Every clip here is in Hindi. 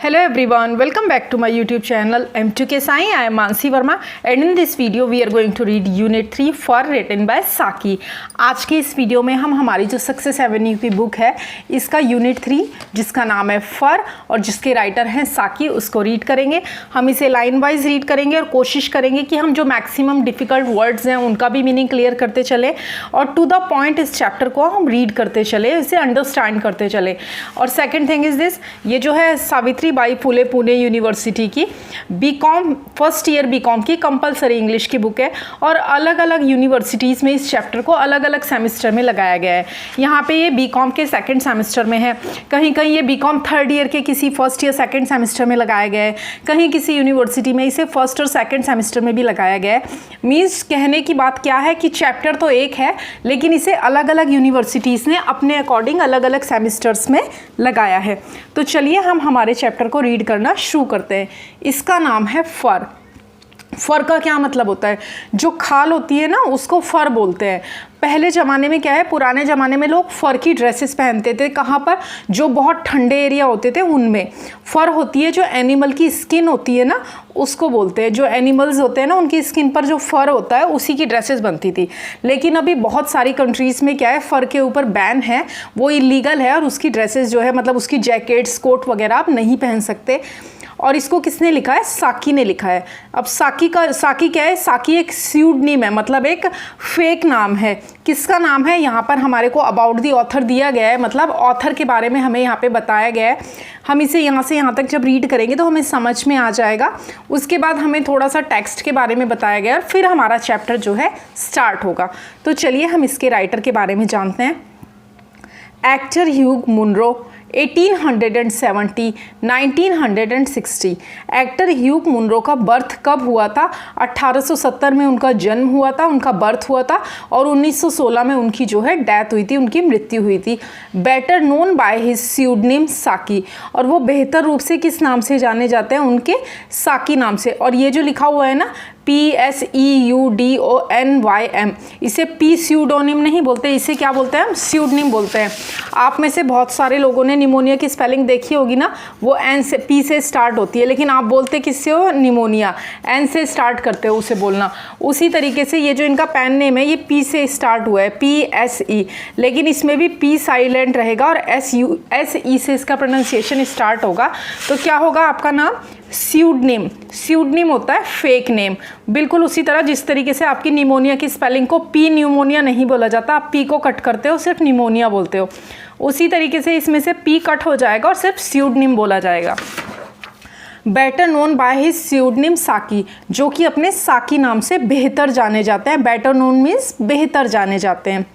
Hello everyone, welcome back to my YouTube channel M2K Sai. I am Mansi Verma and in this video we are going to read Unit 3 for written by Saki. आज के इस वीडियो में हम हमारी जो सक्सेस एवेन्यू की बुक है इसका यूनिट 3 जिसका नाम है फर और जिसके राइटर हैं साकी उसको रीड करेंगे। हम इसे लाइन वाइज रीड करेंगे और कोशिश करेंगे कि हम जो मैक्सिमम डिफ़िकल्ट वर्ड्स हैं उनका भी मीनिंग क्लियर करते चले और टू द पॉइंट इस चैप्टर को हम रीड करते चले, इसे अंडरस्टैंड करते चले। और सेकेंड थिंग इज़ दिस, ये जो है सावित्री बाई फुले पुणे यूनिवर्सिटी की बीकॉम फर्स्ट ईयर बीकॉम की कंपलसरी इंग्लिश की बुक है और अलग अलग यूनिवर्सिटीज़ में इस चैप्टर को अलग अलग सेमेस्टर में लगाया गया है। यहाँ पे ये बीकॉम के सेकंड सेमेस्टर में है, कहीं कहीं ये बीकॉम थर्ड ईयर के किसी फर्स्ट ईयर सेकंड सेमेस्टर में लगाया गया है, कहीं किसी यूनिवर्सिटी में इसे फर्स्ट और सेकंड सेमेस्टर में भी लगाया गया है। मीन्स कहने की बात क्या है कि चैप्टर तो एक है लेकिन इसे अलग अलग यूनिवर्सिटीज़ ने अपने अकॉर्डिंग अलग अलग सेमेस्टर्स में लगाया है। तो चलिए हम हमारे चैप्टर को रीड करना शुरू करते हैं। इसका नाम है फर। फर का क्या मतलब होता है? जो खाल होती है ना उसको फर बोलते हैं। पहले ज़माने में क्या है, पुराने ज़माने में लोग फ़र की ड्रेसेस पहनते थे। कहाँ पर? जो बहुत ठंडे एरिया होते थे उनमें। फ़र होती है जो एनिमल की स्किन होती है ना उसको बोलते हैं। जो एनिमल्स होते हैं ना उनकी स्किन पर जो फ़र होता है उसी की ड्रेसेस बनती थी। लेकिन अभी बहुत सारी कंट्रीज़ में क्या है, फ़र के ऊपर बैन है, वो इलीगल है और उसकी ड्रेसेस जो है मतलब उसकी जैकेट्स कोट वगैरह आप नहीं पहन सकते। और इसको किसने लिखा है? साकी ने लिखा है। अब साकी क्या है? साकी एक स्यूडनेम है, मतलब एक फेक नाम है। किसका नाम है? यहाँ पर हमारे को अबाउट दी ऑथर दिया गया है, मतलब ऑथर के बारे में हमें यहाँ पे बताया गया है। हम इसे यहाँ से यहाँ तक जब रीड करेंगे तो हमें समझ में आ जाएगा। उसके बाद हमें थोड़ा सा टेक्स्ट के बारे में बताया गया और फिर हमारा चैप्टर जो है स्टार्ट होगा। तो चलिए हम इसके राइटर के बारे में जानते हैं। Actor Hugh Munro 1870 1960। Actor Hugh Munro का बर्थ कब हुआ था? 1870 में उनका जन्म हुआ था, उनका बर्थ हुआ था और 1916 में उनकी जो है डेथ हुई थी, उनकी मृत्यु हुई थी। बेटर नोन बाय हिज स्यूडनेम साकी, और वो बेहतर रूप से किस नाम से जाने जाते हैं? उनके साकी नाम से। और ये जो लिखा हुआ है ना PSEUDONYM, इसे पी स्यूडोनिम नहीं बोलते, इसे क्या बोलते हैं? हम स्यूडनिम बोलते हैं। आप में से बहुत सारे लोगों ने निमोनिया की स्पेलिंग देखी होगी ना, वो एन से पी से स्टार्ट होती है, लेकिन आप बोलते किससे हो? निमोनिया। एन से स्टार्ट करते हो उसे बोलना। उसी तरीके से ये जो इनका पेन नेम है ये पी से स्टार्ट हुआ है, PSE, लेकिन इसमें भी पी साइलेंट रहेगा और SE से इसका प्रोनाउंसिएशन स्टार्ट होगा। तो क्या होगा आपका नाम? स्यूडनेम। स्यूडनेम होता है फेक नेम। बिल्कुल उसी तरह जिस तरीके से आपकी निमोनिया की स्पेलिंग को पी न्यूमोनिया नहीं बोला जाता, आप पी को कट करते हो सिर्फ निमोनिया बोलते हो, उसी तरीके से इसमें से पी कट हो जाएगा और सिर्फ स्यूडनेम बोला जाएगा। बेटर नोन बाय हिज स्यूडनेम साकी, जो कि अपने साकी नाम से बेहतर जाने जाते हैं। बेटर नोन मीन्स बेहतर जाने जाते हैं।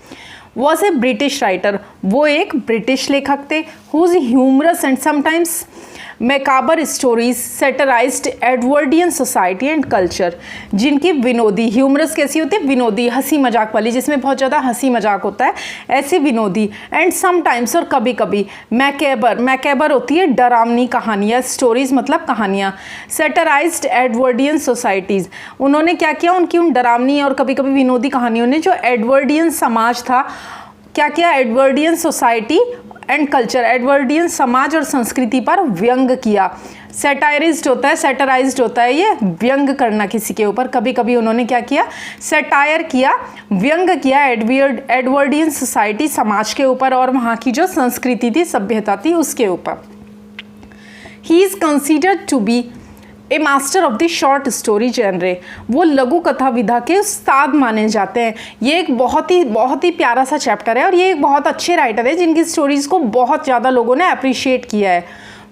वॉज ए ब्रिटिश राइटर, वो एक ब्रिटिश लेखक थे। Whose humorous and sometimes macabre stories satirised Edwardian society and culture, जिनकी विनोदी, ह्यूमरस कैसी होती है? विनोदी, हंसी मजाक वाली, जिसमें बहुत ज़्यादा हंसी मजाक होता है, ऐसे विनोदी। एंड समटाइम्स, और कभी कभी, मैकेबर होती है डरावनी कहानियाँ, स्टोरीज मतलब कहानियाँ। सेटराइज्ड एडवर्डियन सोसाइटीज़, उन्होंने क्या किया? उनकी उन डरावनी और कभी कभी विनोदी कहानियों ने जो एडवर्डियन समाज था क्या किया? Edwardian society and culture, Edwardian समाज और संस्कृति पर व्यंग किया। सेटायरिज्ड होता है, सेटराइज्ड होता है ये व्यंग करना किसी के ऊपर। कभी कभी उन्होंने क्या किया? सेटायर किया, व्यंग किया एडवर्डियन सोसाइटी, समाज के ऊपर और वहाँ की जो संस्कृति थी, सभ्यता थी, उसके ऊपर। He is considered to be a master of the short story genre, वो लघु कथा विधा के उस्ताद माने जाते हैं। ये एक बहुत ही प्यारा सा चैप्टर है और ये एक बहुत अच्छे राइटर है जिनकी स्टोरीज़ को बहुत ज़्यादा लोगों ने अप्रिशिएट किया है।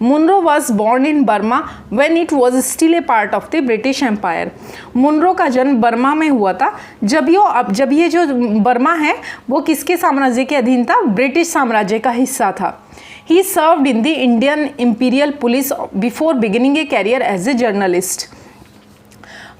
Munro was born in Burma when it was still a part of the British Empire. Munro का जन्म बर्मा में हुआ था जब ये जो बर्मा है वो किसके साम्राज्य के अधीन था? ब्रिटिश साम्राज्य का हिस्सा था। He served in the Indian Imperial Police before beginning a career as a journalist.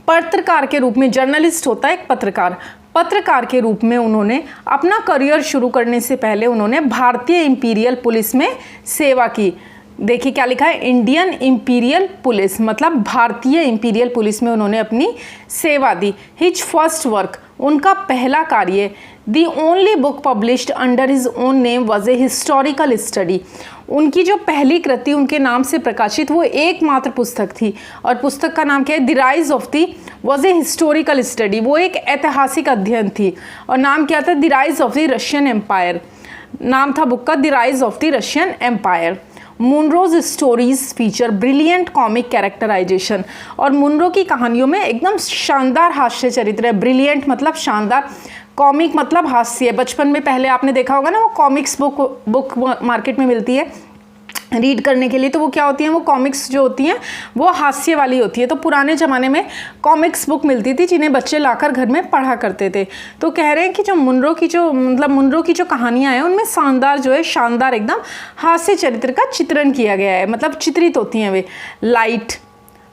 पत्रकार के रूप में, जर्नलिस्ट होता है एक पत्रकार, पत्रकार के रूप में उन्होंने अपना करियर शुरू करने से पहले उन्होंने भारतीय इंपीरियल पुलिस में सेवा की। देखिए क्या लिखा है? इंडियन इंपीरियल पुलिस, मतलब भारतीय इंपीरियल पुलिस में उन्होंने अपनी सेवा दी। हिज फर्स्ट वर्क, उनका पहला कार्य the only book published under his own name was a historical study. उनकी जो पहली कृति उनके नाम से प्रकाशित वो एकमात्र पुस्तक थी, और पुस्तक का नाम क्या है? The rise of the was a historical study, वो एक ऐतिहासिक अध्ययन थी। और नाम क्या था? The rise of the Russian Empire, नाम था बुक का the rise of the Russian Empire. Munro's stories feature brilliant comic characterisation, और मुनरो की कहानियों में एकदम शानदार हास्य चरित्र है। ब्रिलियंट मतलब शानदार, कॉमिक मतलब हास्य। बचपन में पहले आपने देखा होगा ना, वो कॉमिक्स बुक मार्केट में मिलती है रीड करने के लिए, तो वो क्या होती हैं? वो कॉमिक्स जो होती हैं वो हास्य वाली होती है। तो पुराने ज़माने में कॉमिक्स बुक मिलती थी जिन्हें बच्चे लाकर घर में पढ़ा करते थे। तो कह रहे हैं कि जो मुनरो की जो कहानियाँ हैं उनमें शानदार एकदम हास्य चरित्र का चित्रण किया गया है, मतलब चित्रित होती हैं वे। लाइट,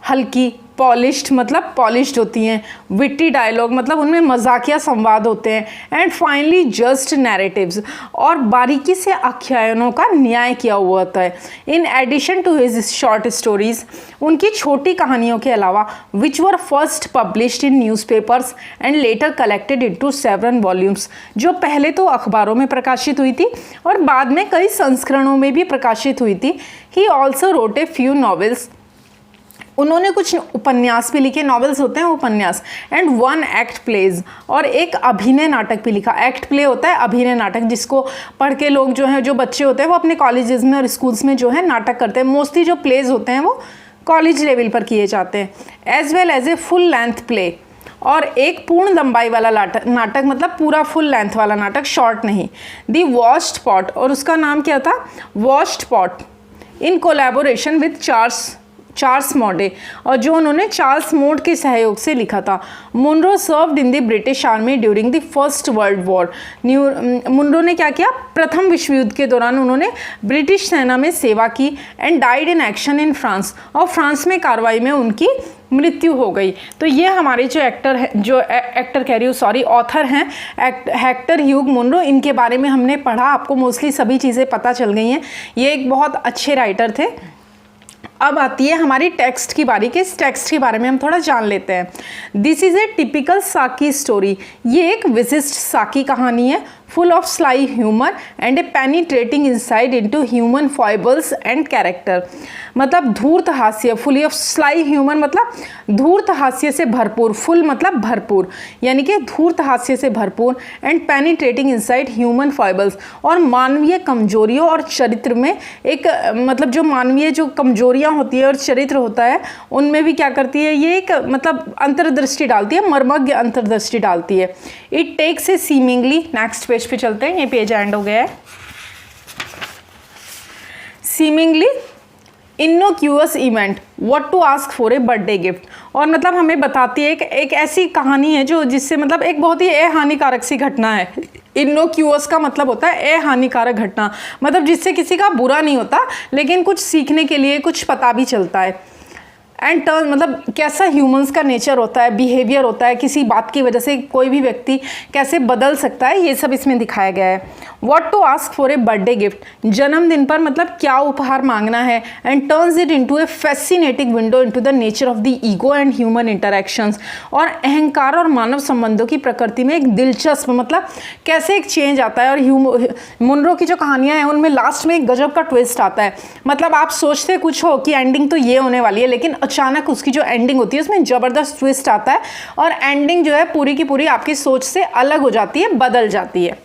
हल्की, पॉलिश्ड मतलब पॉलिश्ड होती हैं, विट्टी डायलॉग मतलब उनमें मजाकिया संवाद होते हैं, एंड फाइनली जस्ट नैरेटिव्स, और बारीकी से आख्यानों का न्याय किया हुआ होता है। In addition to his short stories, उनकी छोटी कहानियों के अलावा, which were first published in newspapers and later collected into 7 volumes, जो पहले तो अखबारों में प्रकाशित हुई थी और बाद में कई संस्करणों में भी प्रकाशित हुई थी। He also wrote a few novels, उन्होंने कुछ उपन्यास भी लिखे, नॉवेल्स होते हैं उपन्यास, एंड 1 एक्ट प्लेज, और एक अभिनय नाटक भी लिखा। एक्ट प्ले होता है अभिनय नाटक, जिसको पढ़ के लोग जो हैं, जो बच्चे होते हैं वो अपने कॉलेजेस में और स्कूल्स में जो है नाटक करते हैं। मोस्टली जो प्लेज होते हैं वो कॉलेज लेवल पर किए जाते हैं। As well as a full length play, और एक पूर्ण लंबाई वाला नाटक मतलब पूरा फुल लेंथ वाला नाटक, शॉर्ट नहीं। दी वॉश्ड पॉट, और उसका नाम क्या था? Washed pot, in collaboration with Charles mode, और जो उन्होंने चार्ल्स मोड के सहयोग से लिखा था। Munro served in the British army during the first world war. Munro ने क्या किया? प्रथम विश्व युद्ध के दौरान उन्होंने ब्रिटिश सेना में सेवा की, and died in action in France, और फ्रांस में कार्रवाई में उनकी मृत्यु हो गई। तो ये हमारे जो ऑथर हैं हेक्टर ह्यूग मुनरो, इनके बारे में हमने पढ़ा, आपको मोस्टली सभी चीज़ें पता चल गई हैं। ये एक बहुत अच्छे राइटर थे। अब आती है हमारी टेक्स्ट की बारी, कि इस टेक्स्ट के बारे में हम थोड़ा जान लेते हैं। दिस इज़ ए टिपिकल साकी स्टोरी, ये एक विशिष्ट साकी कहानी है, full of sly humour and A penetrating inside into human फॉइबल्स and character, मतलब धूर्त हास्य। फुली ऑफ स्लाई ह्यूमर मतलब धूर्त हास्य से भरपूर, फुल मतलब भरपूर, यानी कि धूर्त हास्य से भरपूर, एंड पेनिट्रेटिंग इनसाइड ह्यूमन फॉइबल्स, और मानवीय कमजोरियों और चरित्र में एक मतलब जो मानवीय जो कमजोरियां होती है और चरित्र होता है उनमें भी क्या करती है? ये एक मतलब अंतर्दृष्टि डालती है, मर्मज्ञ अंतर्दृष्टि डालती है। It takes a seemingly, next page पे चलते हैं, ये पेज एंड हो गया है। Seemingly innocuous event, what to ask for a birthday gift, और मतलब हमें बताती है एक ऐसी कहानी है जो जिससे मतलब एक बहुत ही अहानिकारक सी घटना है। इनोक्यूअस का मतलब होता है अहानिकारक घटना, मतलब जिससे किसी का बुरा नहीं होता लेकिन कुछ सीखने के लिए कुछ पता भी चलता है। एंड टर्न मतलब कैसा ह्यूमंस का नेचर होता है, बिहेवियर होता है, किसी बात की वजह से कोई भी व्यक्ति कैसे बदल सकता है, ये सब इसमें दिखाया गया है। What to ask for a birthday gift, जन्मदिन पर मतलब क्या उपहार मांगना है। And turns it into a fascinating window into the nature of the ego and human interactions, और अहंकार और मानव संबंधों की प्रकृति में एक दिलचस्प मतलब कैसे एक चेंज आता है। और मुनरो की जो कहानियाँ हैं उनमें लास्ट में एक गजब का ट्विस्ट आता है, मतलब आप सोचते कुछ हो कि एंडिंग तो ये होने वाली है, लेकिन अचानक उसकी जो एंडिंग होती है उसमें ज़बरदस्त ट्विस्ट आता है, और एंडिंग जो है पूरी की पूरी आपकी सोच से अलग हो जाती है, बदल जाती है।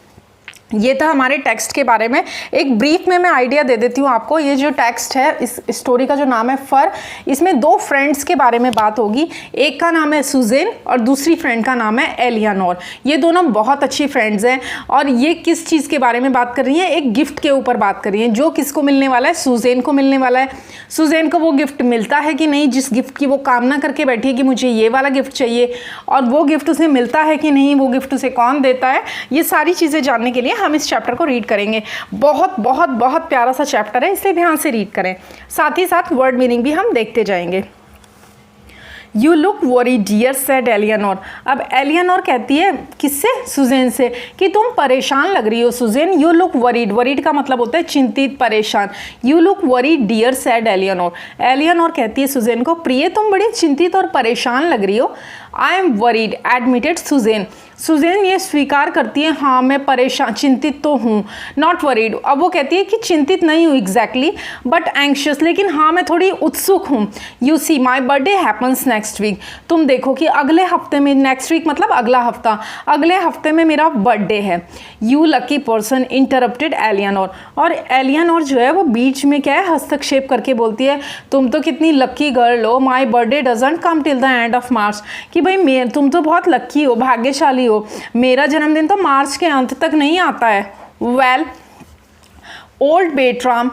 ये था हमारे टेक्स्ट के बारे में। एक ब्रीफ में मैं आइडिया दे देती हूँ आपको। ये जो टेक्स्ट है, इस स्टोरी का जो नाम है फर, इसमें 2 फ्रेंड्स के बारे में बात होगी। एक का नाम है सुजेन और दूसरी फ्रेंड का नाम है एलियानोर। ये दोनों बहुत अच्छी फ्रेंड्स हैं, और ये किस चीज़ के बारे में बात कर रही हैं? एक गिफ्ट के ऊपर बात कर रही हैं, जो किसको मिलने वाला है? सुजेन को मिलने वाला है। सुजेन को वो गिफ्ट मिलता है कि नहीं, जिस गिफ्ट की वो कामना करके बैठी है कि मुझे ये वाला गिफ्ट चाहिए, और वो गिफ्ट उसे मिलता है कि नहीं, वो गिफ्ट उसे कौन देता है, ये सारी चीज़ें जानने के लिए हम इस चैप्टर को रीड करेंगे। बहुत बहुत बहुत प्यारा सा चैप्टर है, इसलिए ध्यान से रीड करें। साथ ही साथ वर्ड मीनिंग भी हम देखते जाएंगे। You look worried dear said Eleanor. अब एलियानोर कहती है किससे? सुजेन से, कि तुम परेशान लग रही हो Suzanne. You look worried, worried का मतलब होता है चिंतित, परेशान। You look worried dear said Eleanor. Eleanor कहती है सुजेन को, प्रिय तुम बड़ी चिंतित और परेशान लग रही हो। I am worried admitted Susan. Susan ये स्वीकार करती है, हाँ मैं परेशान चिंतित तो हूँ। नॉट वरीड, अब वो कहती है कि चिंतित नहीं हूँ एग्जैक्टली बट एंक्शियस, लेकिन हाँ मैं थोड़ी उत्सुक हूँ। You see my birthday happens next week. तुम देखो कि अगले हफ्ते में, नेक्स्ट वीक मतलब अगला हफ्ता, अगले हफ्ते में मेरा बर्थडे है। You lucky person interrupted एलियनोर। और एलियनोर जो है वो बीच में क्या है हस्तक्षेप करके बोलती है, तुम तो कितनी लकी गर्ल हो, my birthday doesn't come till the end of March. कि भाई तुम तो बहुत लकी हो, भाग्यशाली हो, मेरा जन्मदिन तो मार्च के अंत तक नहीं आता है। वेल ओल्ड बेट्राम,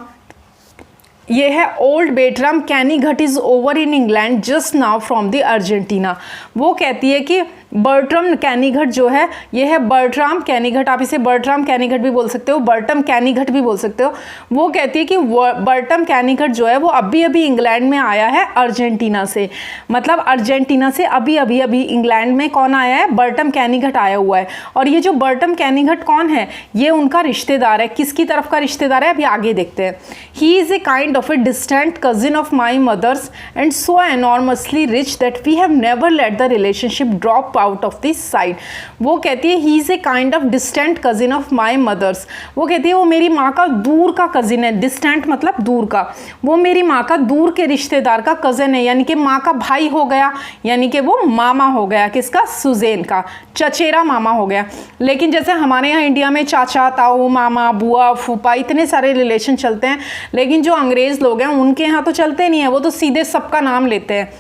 ये है old Bertram Kennight is over in England just now from the Argentina. वो कहती है कि बर्ट्रम कैनीघट जो है, ये है बर्ट्राम कैनीघट, आप इसे बर्ट्राम कैनीघट भी बोल सकते हो, बर्टम कैनीघट भी बोल सकते हो। वो कहती है कि बर्टम कैनीघट जो है वो अभी अभी इंग्लैंड में आया है अर्जेंटीना से। मतलब अर्जेंटीना से अभी अभी इंग्लैंड में कौन आया है, बर्टम कैनीघट आया हुआ है। और ये जो बर्टम कैनीघट कौन है, ये उनका रिश्तेदार है। किसकी तरफ का रिश्तेदार है, अभी आगे देखते हैं। He is a kind of a distant cousin of my mother's and so enormously rich that we have never let the relationship drop out of this side. वो कहती है he is a kind of distant cousin of my mother's. वो कहती है वो मेरी माँ का दूर का कजिन है। डिस्टेंट मतलब दूर का, वो मेरी माँ का दूर के रिश्तेदार का कज़न है, यानी कि माँ का भाई हो गया, यानी कि वो मामा हो गया। किसका, सुजेन का, चचेरा मामा हो गया। लेकिन जैसे हमारे यहाँ इंडिया में चाचा, ताऊ, मामा, बुआ, फूफा इतने सारे रिलेशन चलते हैं, लेकिन जो अंग्रेज़ लोग हैं उनके यहाँ तो चलते नहीं है, वो तो सीधे सबका नाम लेते हैं।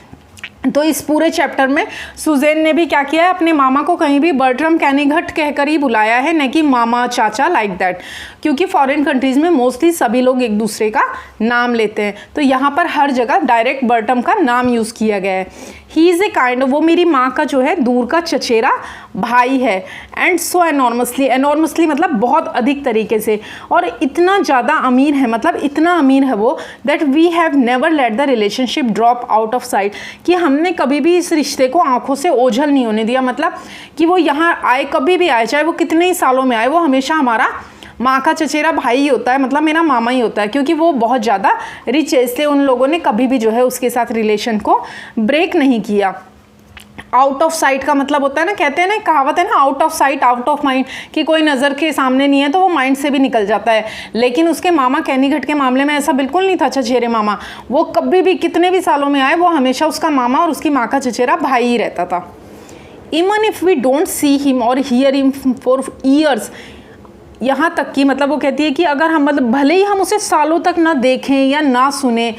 तो इस पूरे चैप्टर में सुजेन ने भी क्या किया है, अपने मामा को कहीं भी बर्ट्रम कैनीघट कहकर ही बुलाया है, न कि मामा, चाचा, लाइक दैट। क्योंकि फॉरेन कंट्रीज़ में मोस्टली सभी लोग एक दूसरे का नाम लेते हैं, तो यहाँ पर हर जगह डायरेक्ट बर्टम का नाम यूज़ किया गया है। He is a kind of, वो मेरी माँ का जो है दूर का चचेरा भाई है। एंड सो एनॉर्मसली, एनॉर्मसली मतलब बहुत अधिक तरीके से, और इतना ज़्यादा अमीर है, मतलब इतना अमीर है वो, that we have never let the relationship drop out of sight, कि हमने कभी भी इस रिश्ते को आंखों से ओझल नहीं होने दिया। मतलब कि वो यहाँ आए, कभी भी आए, चाहे वो कितने ही सालों में आए, वो हमेशा हमारा माँ का चचेरा भाई ही होता है, मतलब मेरा मामा ही होता है, क्योंकि वो बहुत ज़्यादा रिच है, इसलिए उन लोगों ने कभी भी जो है उसके साथ रिलेशन को ब्रेक नहीं किया। आउट ऑफ साइट का मतलब होता है ना, कहते हैं ना, कहावत है ना, out of sight out of mind, कि कोई नज़र के सामने नहीं है तो वो माइंड से भी निकल जाता है। लेकिन उसके मामा कैनीघट के मामले में ऐसा बिल्कुल नहीं था। चचेरे मामा वो कभी भी कितने भी सालों में आए, वो हमेशा उसका मामा और उसकी माँ का चचेरा भाई ही रहता था। Even if we don't see him or hear him for years, यहाँ तक कि मतलब वो कहती है कि अगर हम, मतलब भले ही हम उसे सालों तक ना देखें या ना सुने,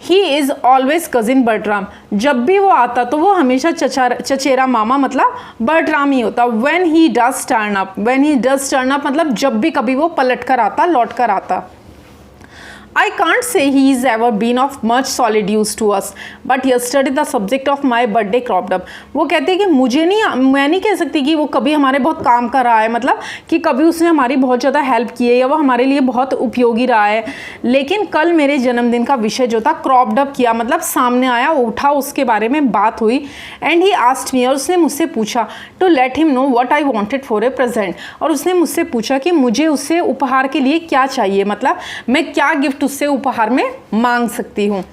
he is always cousin Bertram. जब भी वो आता तो वो हमेशा चचेरा मामा मतलब बर्ट्राम ही होता। When he does turn up, when he does turn up मतलब जब भी कभी वो पलट कर आता, लौट कर आता। I can't say he's ever been of much solid use to us, but yesterday the subject of my birthday cropped up. वो कहते हैं कि मैं नहीं कह सकती कि वो कभी हमारे बहुत काम का रहा है, मतलब कि कभी उसने हमारी बहुत ज़्यादा हेल्प की है या वो हमारे लिए बहुत उपयोगी रहा है, लेकिन कल मेरे जन्मदिन का विषय जो था क्रॉप्ड अप किया, मतलब सामने आया, उठा, उसके बारे में बात हुई। एंड ही आस्क्ड मी, और उसने मुझसे पूछा, to let him know what I wanted for a present, और उसने मुझसे पूछा कि मुझे उससे उपहार के लिए क्या चाहिए, मतलब मैं क्या गिफ्ट उससे उपहार में मांग सकती हूँ।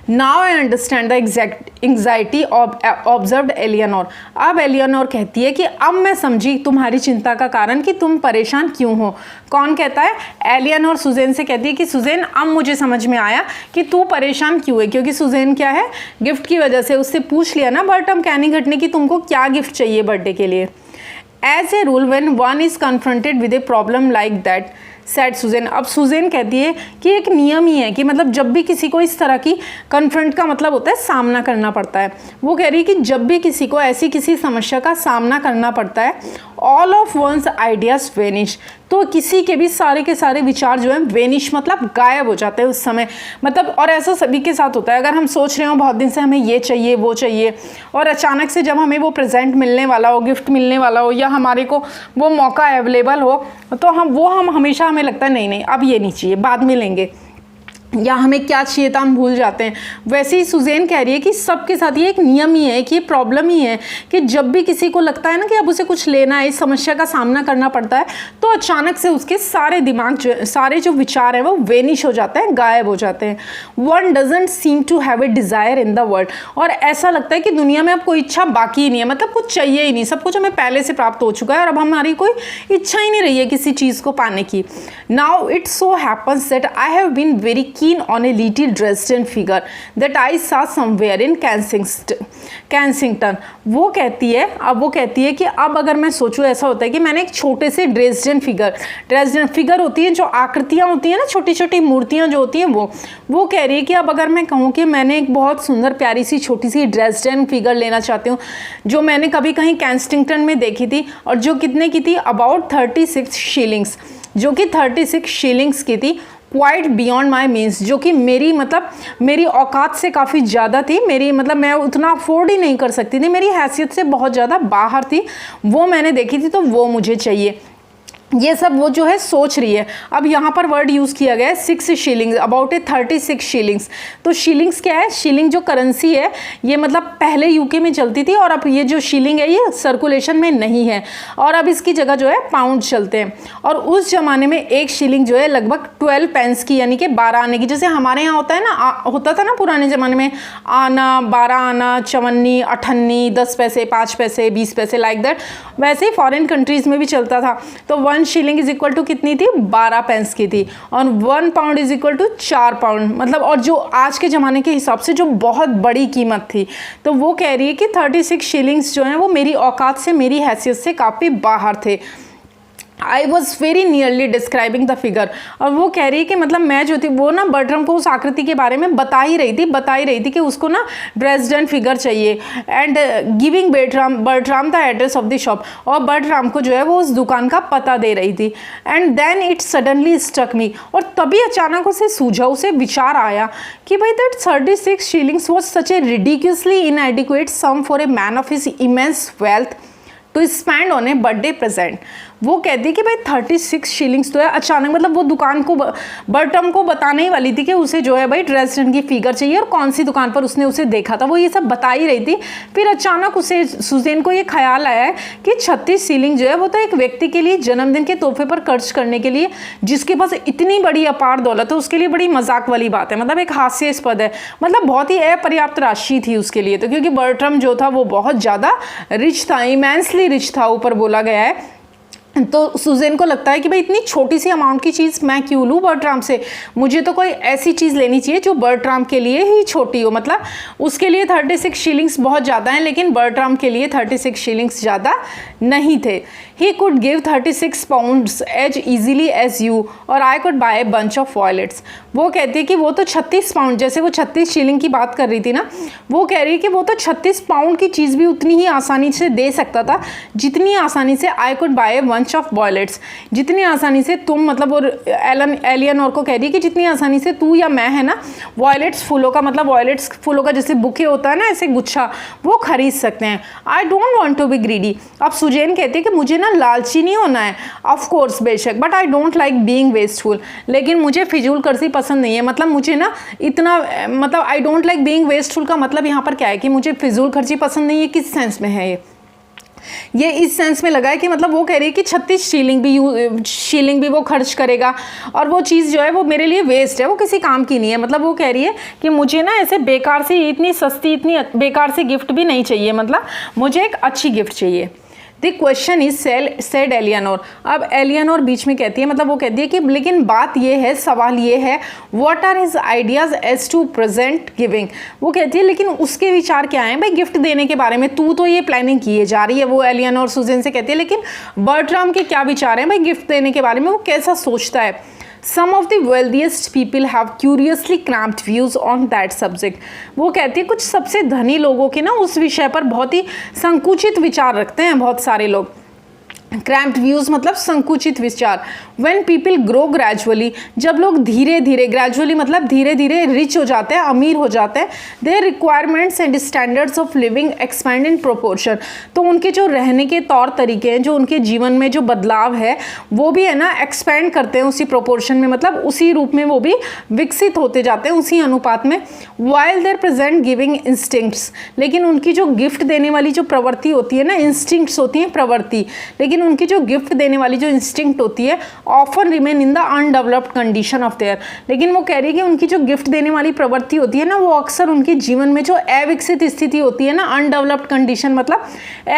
Now I understand the anxiety observed एलियनोर। अब एलियनोर कहती है कि अब मैं समझी तुम्हारी चिंता का कारण, कि तुम परेशान क्यों हो। कौन कहता है, एलियनोर सुजेन से कहती है कि सुजेन अब मुझे समझ में आया कि तू परेशान क्यों है, क्योंकि सुजेन क्या है, गिफ्ट की वजह से उससे पूछ लिया ना बर्टम कैनीघट ने कि तुमको क्या गिफ्ट चाहिए बर्थडे के लिए। As a rule when one is confronted with a problem like that, said Susan. अब सुजेन कहती है कि एक नियम ही है कि मतलब जब भी किसी को इस तरह की, कन्फ्रंट का मतलब होता है सामना करना पड़ता है, वो कह रही है कि जब भी किसी को ऐसी किसी समस्या का सामना करना पड़ता है, all of one's ideas vanish, तो किसी के भी सारे के सारे विचार जो है वेनिश मतलब गायब हो जाते हैं उस समय। मतलब और ऐसा सभी के साथ होता है, अगर हम सोच रहे हो बहुत दिन से हमें ये चाहिए वो चाहिए, और अचानक से जब हमें वो प्रेजेंट मिलने वाला हो, गिफ्ट मिलने वाला हो, या हमारे को वो मौका अवेलेबल हो, तो हम हमेशा हमें लगता है नहीं अब ये नहीं चाहिए, बाद में लेंगे। या हमें क्या चाहिए था हम भूल जाते हैं। वैसे ही सुजैन कह रही है कि सबके साथ ये एक नियम ही है, कि ये प्रॉब्लम ही है कि जब भी किसी को लगता है ना कि अब उसे कुछ लेना है, इस समस्या का सामना करना पड़ता है, तो अचानक से उसके सारे दिमाग सारे जो विचार हैं वो वेनिश हो जाते हैं, गायब हो जाते हैं। One doesn't seem to have a desire in the world, और ऐसा लगता है कि दुनिया में अब कोई इच्छा बाकी ही नहीं है, मतलब कुछ चाहिए ही नहीं, सब कुछ हमें पहले से प्राप्त हो चुका है और अब हमारी कोई इच्छा ही नहीं रही है किसी चीज़ को पाने की। Now it so happens that I have been very keen on a little Dresden figure that I saw somewhere in Kensington। वो कहती है कि अब अगर मैं सोचूं, ऐसा होता है कि मैंने एक छोटे से ड्रेसडन फिगर होती है, जो आकृतियाँ होती हैं ना, छोटी छोटी मूर्तियाँ जो होती हैं, वो कह रही है कि अब अगर मैं कहूँ कि मैंने एक बहुत सुंदर प्यारी सी छोटी सी ड्रेसडन फिगर लेना चाहती हूँ, जो मैंने कभी कहीं कैंस्टिंगटन में देखी थी, और जो कितने की थी, अबाउट 36 शीलिंग्स, जो कि 36 शीलिंग्स की थी, क्वाइट बियॉन्ड माई मीन्स, जो कि मेरी औकात से काफ़ी ज़्यादा थी, मैं उतना अफोर्ड ही नहीं कर सकती थी, मेरी हैसियत से बहुत ज़्यादा बाहर थी, वो मैंने देखी थी, तो वो मुझे चाहिए। ये सब वो जो है सोच रही है। अब यहाँ पर वर्ड यूज़ किया गया है 6 शीलिंग्स, अबाउट ए 36 शीलिंग्स। तो शीलिंग्स क्या है? शीलिंग जो करेंसी है, ये मतलब पहले यूके में चलती थी, और अब ये जो शीलिंग है ये सर्कुलेशन में नहीं है, और अब इसकी जगह जो है पाउंड चलते हैं। और उस ज़माने में एक शीलिंग जो है लगभग 12 पेंस की, यानी कि 12 आने की, जैसे हमारे यहाँ होता था ना पुराने ज़माने में, आना, 12 आना, चवन्नी, अठन्नी, 10 पैसे, 5 पैसे, 20 पैसे, लाइक दैट। वैसे ही फॉरेन कंट्रीज़ में भी चलता था। तो 1 शीलिंग इज इक्वल टू कितनी थी? 12 पेंस की थी, और 1 pound is equal to 4 pound, मतलब, और जो आज के ज़माने के हिसाब से जो बहुत बड़ी कीमत थी। तो वो कह रही है कि 36 शीलिंग्स जो हैं वो मेरी औकात से, मेरी हैसियत से काफ़ी बाहर थे। I was very nearly describing the figure. और वो कह रही है कि मतलब मैं जो थी वो ना बर्ट्राम को उस आकृति के बारे में बता ही रही थी कि उसको ना ड्रेसडन फिगर चाहिए, and giving Bertram the address of the shop, और बर्ट्राम को जो है वो उस दुकान का पता दे रही थी। And then it suddenly struck me, और तभी अचानक उसे सूझा, उसे विचार आया कि भाई that 36 shillings was such a ridiculously inadequate sum for a man of his immense wealth to spend on a birthday present. वो कहती है कि भाई 36 शीलिंग्स तो है, अचानक मतलब वो दुकान को बर्ट्राम को बताने ही वाली थी कि उसे जो है भाई ड्रेसडन की फिगर चाहिए, और कौन सी दुकान पर उसने उसे देखा था, वो ये सब बता ही रही थी। फिर अचानक उसे, सुजैन को ये ख्याल आया है कि 36 शीलिंग जो है वो तो एक व्यक्ति के लिए जन्मदिन के तोहफे पर खर्च करने के लिए, जिसके पास इतनी बड़ी अपार दौलत है, उसके लिए बड़ी मजाक वाली बात है, मतलब एक हास्यास्पद है, मतलब बहुत ही अपर्याप्त राशि थी उसके लिए। तो क्योंकि बर्ट्राम जो था वो बहुत ज़्यादा रिच था, इमेंसली रिच था, ऊपर बोला गया है। तो सुजैन को लगता है कि भाई इतनी छोटी सी अमाउंट की चीज़ मैं क्यों लूँ बर्ट्राम से, मुझे तो कोई ऐसी चीज़ लेनी चाहिए जो बर्ट्राम के लिए ही छोटी हो। मतलब उसके लिए 36 शीलिंग्स बहुत ज़्यादा हैं, लेकिन बर्ट्राम के लिए 36 शीलिंग्स ज़्यादा नहीं थे। He could give 36 pounds as easily as you, और I could buy a bunch of violets. वो कहती है कि वो तो 36 पाउंड, जैसे वो 36 शीलिंग की बात कर रही थी ना, वो कह रही है कि वो तो 36 पाउंड की चीज़ भी उतनी ही आसानी से दे सकता था जितनी आसानी से आई could buy a bunch of violates, जितनी आसानी से तुम, मतलब, और एलियनोर को कह रही है कि जितनी आसानी से तू या मैं है ना वॉयलेट्स फूलों का, मतलब वॉयलेट्स फूलों का जैसे बुके होता है ना, ऐसे गुच्छा, वो खरीद सकते हैं। I don't want to be greedy. अब सुजैन कहती है कि मुझे ना लालची नहीं होना है, ऑफ कोर्स, बेशक, but I don't like being wasteful, लेकिन मुझे फिजूल खर्ची पसंद नहीं है। मतलब मुझे ना इतना, मतलब आई डोंट लाइक बीइंग वेस्टफुल का मतलब यहाँ पर क्या है कि मुझे फिजूल खर्ची पसंद नहीं है। किस सेंस में है ये इस सेंस में लगा है कि मतलब वो कह रही है कि 36 शीलिंग भी वो खर्च करेगा, और वो चीज़ जो है वो मेरे लिए वेस्ट है, वो किसी काम की नहीं है। मतलब वो कह रही है कि मुझे ना ऐसे बेकार से, इतनी सस्ती, इतनी बेकार से गिफ्ट भी नहीं चाहिए, मतलब मुझे एक अच्छी गिफ्ट चाहिए। The question is said Eleanor. अब एलियनोर बीच में कहती है, मतलब वो कहती है कि लेकिन बात ये है, सवाल ये है, what are his ideas as to present giving. वो कहती है लेकिन उसके विचार क्या हैं भाई गिफ्ट देने के बारे में, तू तो ये प्लानिंग किए जा रही है। वो एलियनोर सुजैन से कहती है लेकिन बर्ट्राम के क्या विचार हैं भाई गिफ्ट देने के बारे में, वो कैसा सोचता है। Some of the wealthiest people have curiously cramped views on that subject। वो कहती है कुछ सबसे धनी लोगों के ना उस विषय पर बहुत ही संकुचित विचार रखते हैं बहुत सारे लोग। क्रैम्प्ड व्यूज मतलब संकुचित विचार। व्हेन पीपल ग्रो ग्रेजुअली, जब लोग धीरे धीरे, ग्रेजुअली मतलब धीरे धीरे रिच हो जाते हैं, अमीर हो जाते हैं, their requirements and standards of living expand in proportion, तो उनके जो रहने के तौर तरीके हैं, जो उनके जीवन में जो बदलाव है वो भी है ना एक्सपैंड करते हैं उसी प्रोपोर्शन में, मतलब उसी रूप में वो भी विकसित होते जाते हैं उसी अनुपात में। While there present giving instincts, लेकिन उनकी जो गिफ्ट देने वाली जो प्रवृत्ति होती है ना, इंस्टिंक्ट्स होती हैं प्रवृत्ति, लेकिन उनकी जो गिफ्ट देने वाली जो इंस्टिंक्ट होती है often remain in the undeveloped condition of their, लेकिन वो कह रही है कि उनकी जो गिफ्ट देने वाली प्रवृत्ति होती है ना वो अक्सर उनके जीवन में जो अविकसित स्थिति होती है ना, अनडेवलप्ड कंडीशन मतलब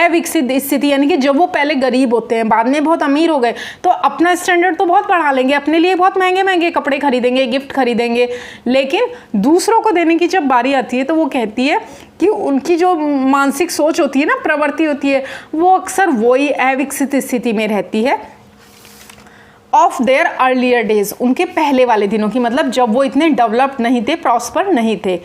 अविकसित स्थिति, यानी कि जब वो पहले गरीब होते हैं बाद में बहुत अमीर हो गए तो अपना स्टैंडर्ड तो बहुत बढ़ा लेंगे, अपने लिए बहुत महंगे महंगे कपड़े खरीदेंगे, गिफ्ट खरीदेंगे, लेकिन दूसरों को देने की जब बारी आती है तो वो कहती है कि उनकी जो मानसिक सोच होती है ना, प्रवृत्ति होती है, वो अक्सर वही अविकसित स्थिति में रहती है ऑफ देयर अर्लियर डेज, उनके पहले वाले दिनों की, मतलब जब वो इतने डेवलप्ड नहीं थे, प्रॉस्पर नहीं थे।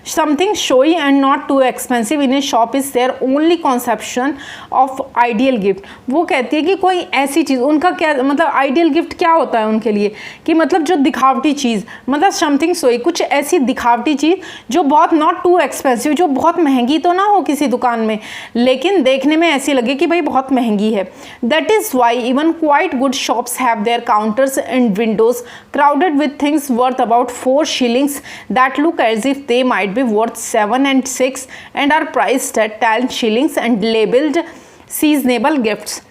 Something showy and not too expensive in a shop is there only conception of ideal gift, वो कहती है कि कोई ऐसी चीज़, उनका क्या मतलब आइडियल गिफ्ट क्या होता है उनके लिए कि मतलब जो दिखावटी चीज़, मतलब समथिंग शोई, कुछ ऐसी दिखावटी चीज़ जो बहुत नॉट टू एक्सपेंसिव, जो बहुत महंगी तो ना हो किसी दुकान में लेकिन देखने में ऐसी लगे कि भाई बहुत महंगी है। That is why even quite good shops have their counters and windows crowded with things worth about 4 shillings that look as if they might be worth 7 and 6 and are priced at 10 shillings and labeled seasonable gifts।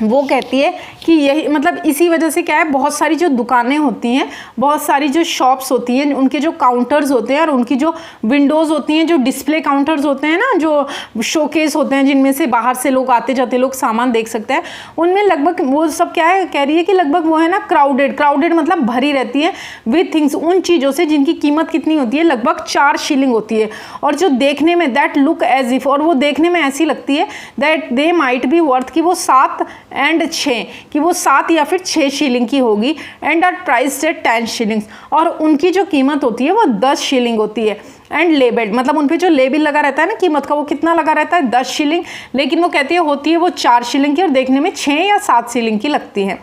वो कहती है कि यही मतलब इसी वजह से क्या है, बहुत सारी जो दुकानें होती हैं, बहुत सारी जो शॉप्स होती हैं, उनके जो काउंटर्स होते हैं और उनकी जो विंडोज़ होती हैं, जो डिस्प्ले काउंटर्स होते हैं ना, जो शोकेस होते हैं जिनमें से बाहर से लोग आते जाते लोग सामान देख सकते हैं, उनमें लगभग वो सब क्या है, कह रही है कि लगभग वो है ना क्राउडेड मतलब भरी रहती है विथ थिंग्स, उन चीज़ों से जिनकी कीमत कितनी होती है, लगभग 4 शिलिंग होती है, और जो देखने में दैट लुक एज इफ, और वो देखने में ऐसी लगती है that they might be worth, कि वो 7 एंड 6, कि वो 7 या फिर 6 शिलिंग की होगी, and are price at 10 shillings, और उनकी जो कीमत होती है वो 10 शिलिंग होती है। एंड लेबल्ड मतलब उन पे जो लेबल लगा रहता है ना कीमत का, वो कितना लगा रहता है 10 शिलिंग, लेकिन वो कहती है होती है वो 4 शिलिंग की और देखने में 6 या 7 शिलिंग की लगती है।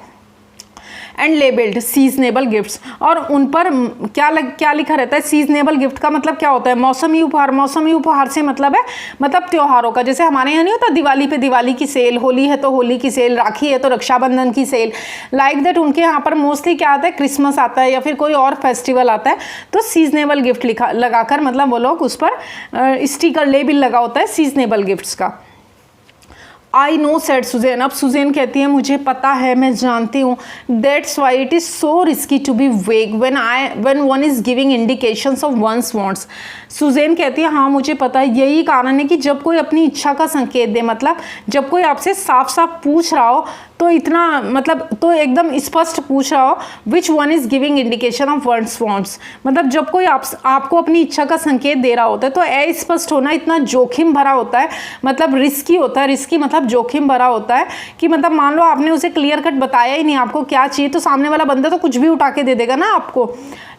एंड लेबल्ड सीजनेबल गिफ्ट्स, और उन पर क्या लिखा रहता है, सीजनेबल गिफ्ट का मतलब क्या होता है, मौसमी उपहार। मौसमी उपहार से मतलब है मतलब त्योहारों का, जैसे हमारे यहाँ नहीं होता दिवाली पे दिवाली की सेल, होली है तो होली की सेल, राखी है तो रक्षाबंधन की सेल, लाइक दैट उनके यहाँ पर मोस्टली क्या आता है, क्रिसमस आता है या फिर कोई और फेस्टिवल आता है तो सीजनेबल गिफ्ट लगाकर मतलब वो लोग उस पर स्टिकर लेबल लगा होता है सीजनेबल गिफ्ट्स का। आई नो सेड सुजैन, अब सुजैन कहती है मुझे पता है, मैं जानती हूँ, that's why it is so risky to be vague when one is giving indications of one's wants. Suzanne कहती है हाँ मुझे पता है, यही कारण है कि जब कोई अपनी इच्छा का संकेत दे, मतलब जब कोई आपसे साफ साफ पूछ रहा हो तो इतना मतलब तो एकदम स्पष्ट पूछ रहा हो, which one is giving indication of one's wants, मतलब जब कोई आपको अपनी इच्छा का संकेत दे रहा होता है तो अस्पष्ट होना इतना जोखिम भरा होता है, मतलब रिस्की होता है, रिस्की मतलब जोखिम भरा होता है कि मतलब मान लो आपने उसे क्लियर कट बताया ही नहीं आपको क्या चाहिए, तो सामने वाला बंदा तो कुछ भी उठा के दे देगा ना आपको।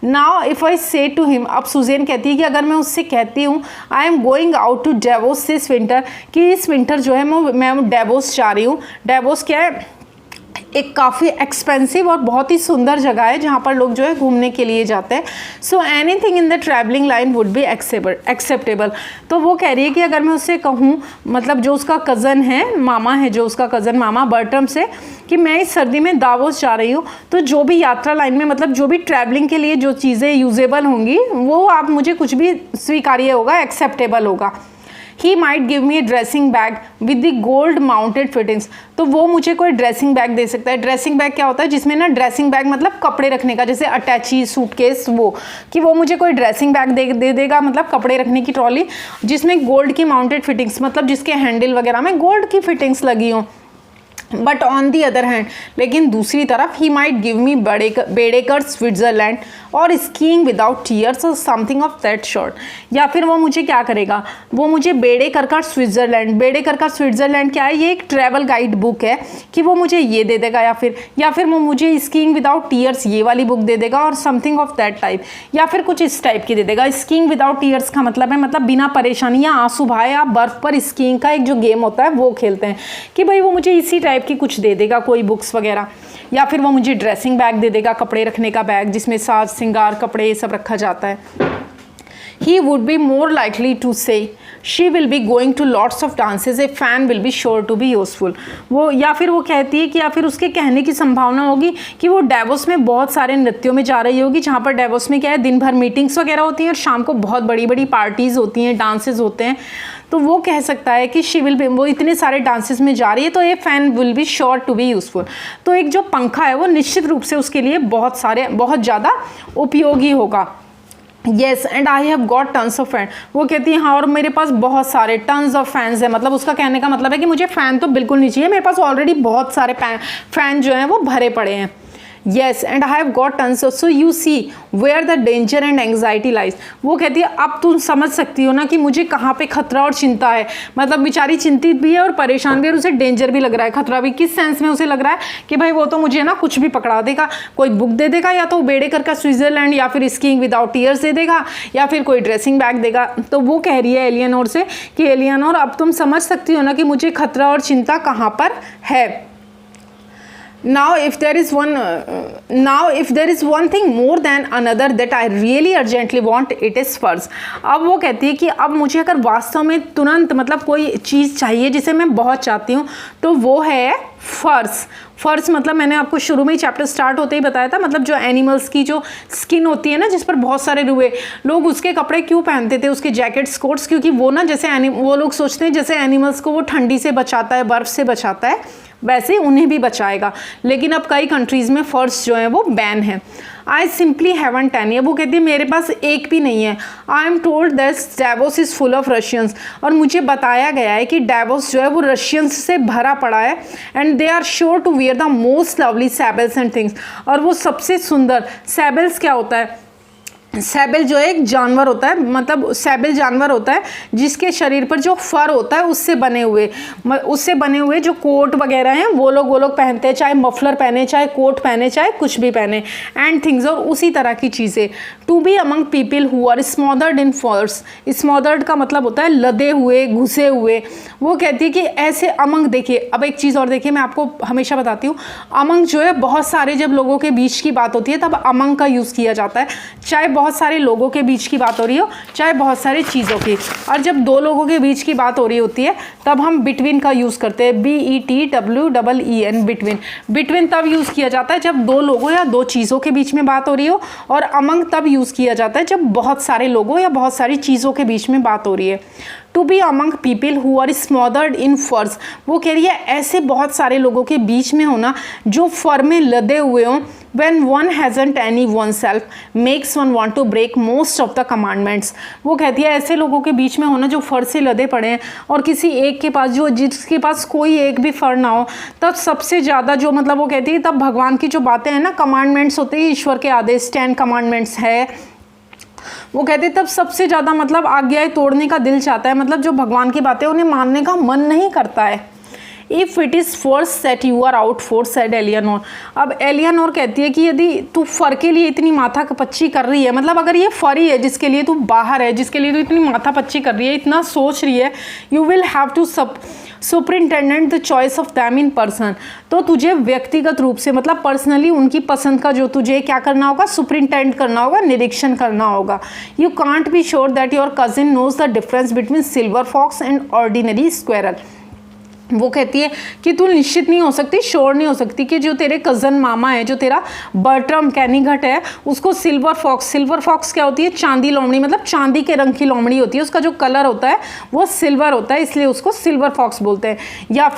नाउ इफ़ आई से टू हिम, अब सुजैन कहती है कि अगर मैं उससे कहती हूँ I am going out to Davos this winter, कि इस विंटर जो है मैं डेवोस जा रही हूँ। डेवोस क्या है, एक काफ़ी एक्सपेंसिव और बहुत ही सुंदर जगह है जहाँ पर लोग जो है घूमने के लिए जाते हैं। So anything in the travelling line would be acceptable. तो वो कह रही है कि अगर मैं उससे कहूँ, मतलब जो उसका कज़न है, मामा है जो उसका कज़न मामा बर्टम से, कि मैं इस सर्दी में दावोस जा रही हूँ, तो जो भी यात्रा लाइन में मतलब जो भी ट्रैवलिंग के लिए जो चीज़ें यूजेबल होंगी वो आप मुझे कुछ भी स्वीकार्य होगा, एक्सेप्टेबल होगा। He might give me A dressing bag with the gold mounted fittings, तो वो मुझे कोई ड्रेसिंग बैग दे सकता है। ड्रेसिंग बैग क्या होता है, जिसमें ना ड्रेसिंग बैग मतलब कपड़े रखने का, जैसे अटैची सूटकेस, वो कि वो मुझे कोई ड्रेसिंग बैग दे देगा, मतलब कपड़े रखने की ट्रॉली जिसमें गोल्ड की माउंटेड फिटिंग्स, मतलब जिसके हैंडल वगैरह में गोल्ड की फिटिंग्स लगी हों। But on the other hand, लेकिन दूसरी तरफ he might give me Bedekar Switzerland और स्कीइंग विदाउट टीयर्स और समथिंग ऑफ दैट सॉर्ट, या फिर वो मुझे क्या करेगा, वो मुझे बेडेकर का स्विट्ज़रलैंड क्या है, ये एक ट्रैवल गाइड बुक है कि वो मुझे ये दे देगा, या फिर वो मुझे स्कीइंग विदाउट टीयर्स ये वाली बुक दे देगा और समथिंग ऑफ दैट टाइप, या फिर कुछ इस टाइप की दे देगा। स्कीइंग विदाउट टीयर्स का मतलब है मतलब बिना परेशानी या आंसू बहाए आप बर्फ़ पर स्कीइंग का एक जो गेम होता है वो खेलते हैं, कि भाई वो मुझे इसी टाइप टाइप की कुछ दे देगा, कोई बुक्स वगैरह, या फिर वो मुझे ड्रेसिंग बैग दे देगा, कपड़े रखने का बैग जिसमें साज श्रृंगार कपड़े ये सब रखा जाता है। He would be more likely to say she will be going to lots of dances, a fan will be sure to be useful। वो या फिर वो कहती है कि या फिर उसके कहने की संभावना होगी कि वो डेवोस में बहुत सारे नृत्यों में जा रही होगी, जहाँ पर डेवोस में क्या है दिन भर मीटिंग्स वगैरह होती हैं और शाम को बहुत बड़ी बड़ी पार्टीज़ होती हैं, डांसेस होते हैं। तो वो कह सकता है कि शी विल बी, वो इतने सारे डांसेस में जा रही है तो ये fan will be sure to be useful. तो एक जो पंखा है वो निश्चित रूप से उसके लिए बहुत ज़्यादा उपयोगी होगा। Yes and I have got tons of fan. वो कहती है हाँ और मेरे पास बहुत सारे टन्स ऑफ फैंस हैं, मतलब उसका कहने का मतलब है कि मुझे फ़ैन तो बिल्कुल नहीं चाहिए, मेरे पास ऑलरेडी बहुत सारे फ़ैन जो हैं वो भरे पड़े हैं। Yes and I have got tons of, so you see where the danger and anxiety lies. वो कहती है अब तुम समझ सकती हो ना कि मुझे कहाँ पे खतरा और चिंता है, मतलब बेचारी चिंतित भी है और परेशान भी है और उसे डेंजर भी लग रहा है, खतरा भी। किस सेंस में उसे लग रहा है कि भाई वो तो मुझे ना कुछ भी पकड़ा देगा, कोई बुक दे देगा या तो बेड़ेकर का स्विट्जरलैंड या फिर स्कीइंग विदाउट टीयर्स दे देगा या फिर कोई ड्रेसिंग बैग देगा। तो वो कह रही है एलियनोर से कि एलियनोर अब तुम समझ सकती हो ना कि मुझे खतरा और चिंता कहाँ पर है। Now if there is one thing more than another that I really urgently want, it is furs। अब वो कहती है कि अब मुझे अगर वास्तव में तुरंत मतलब कोई चीज़ चाहिए जिसे मैं बहुत चाहती हूँ तो वो है फर्स। फर्स मतलब मैंने आपको शुरू में ही चैप्टर स्टार्ट होते ही बताया था, मतलब जो एनिमल्स की जो स्किन होती है ना जिस पर बहुत सारे रुए, लोग उसके कपड़े क्यों पहनते थे, उसके जैकेट्स कोट्स, क्योंकि वो ना जैसे वो लोग सोचते हैं जैसे एनिमल्स को वो ठंडी से बचाता है, बर्फ़ से बचाता है, वैसे उन्हें भी बचाएगा। लेकिन अब कई कंट्रीज़ में फर्स जो है वो बैन है। I simply haven't any. वो कहती है मेरे पास एक भी नहीं है। I am told that Davos is full of Russians. और मुझे बताया गया है कि डेवोस जो है वो रशियंस से भरा पड़ा है। And they are sure to wear the most lovely sables and things. और वो सबसे सुंदर सैबल्स क्या होता है, सैबल जो है एक जानवर होता है, मतलब सैबल जानवर होता है जिसके शरीर पर जो फर होता है उससे बने हुए जो कोट वगैरह हैं वो लोग पहनते हैं, चाहे मफलर पहने, चाहे कोट पहने, चाहे कुछ भी पहने, एंड थिंग्स, और उसी तरह की चीज़ें। To be among people who are smothered in furs. Smothered का मतलब होता है लदे हुए, घुसे हुए। वो कहती है कि ऐसे अमंग, देखिए अब एक चीज़ और देखिए, मैं आपको हमेशा बताती हूँ, अमंग जो है बहुत सारे जब लोगों के बीच की बात होती है तब अमंग का यूज़ किया जाता है, चाहे बहुत सारे लोगों के बीच की बात हो रही हो, चाहे बहुत सारी चीज़ों की। और जब दो लोगों के बीच की बात हो रही होती है तब हम बिटवीन का यूज़ करते हैं, BETWEEN, बिटवीन। बिटवीन तब यूज़ किया जाता है जब दो लोगों या दो चीज़ों के बीच में बात हो रही हो, और अमंग तब यूज़ किया जाता है जब बहुत सारे लोगों या बहुत सारी चीज़ों के बीच में बात हो रही है। To be among people who are smothered in furs. वो कह रही है ऐसे बहुत सारे लोगों के बीच में होना जो फर में लदे हुए हों। When one hasn't any oneself makes one want to break most of the commandments। वो कहती है ऐसे लोगों के बीच में होना जो फर से लदे पड़े हैं और किसी एक के पास जिसके पास कोई एक भी फर ना हो, तब सबसे ज़्यादा जो मतलब वो कहती है तब भगवान की जो बातें हैं ना, कमांडमेंट्स होते हैं, ईश्वर के आदेश, 10 कमांडमेंट्स है, वो कहते तब सबसे ज़्यादा मतलब आज्ञाएं तोड़ने का दिल चाहता है, मतलब जो भगवान की बातें उन्हें मानने का मन नहीं करता है। If it is force set you are out force, said Eleanor. अब एलियनोर कहती है कि यदि तू फर के लिए इतनी माथा पच्ची कर रही है, मतलब अगर ये फर ही है जिसके लिए तू बाहर है, जिसके लिए तू इतनी माथा पच्ची कर रही है, इतना सोच रही है, you will have to superintendent the choice of them in person. तो तुझे व्यक्तिगत रूप से मतलब पर्सनली उनकी पसंद का जो तुझे क्या करना होगा, सुपरिंटेंड करना होगा, निरीक्षण करना होगा। You can't be sure that your cousin knows the difference between silver fox and ordinary squirrel. वो कहती है कि तू निश्चित नहीं हो सकती, श्योर नहीं हो सकती कि जो तेरे कज़न मामा है, जो तेरा बर्ट्रम कैनिघट है, उसको सिल्वर फॉक्स क्या होती है, चांदी लोमड़ी, मतलब चांदी के रंग की लोमड़ी होती है, उसका जो कलर होता है वो सिल्वर होता है, इसलिए उसको सिल्वर फॉक्स बोलते हैं। या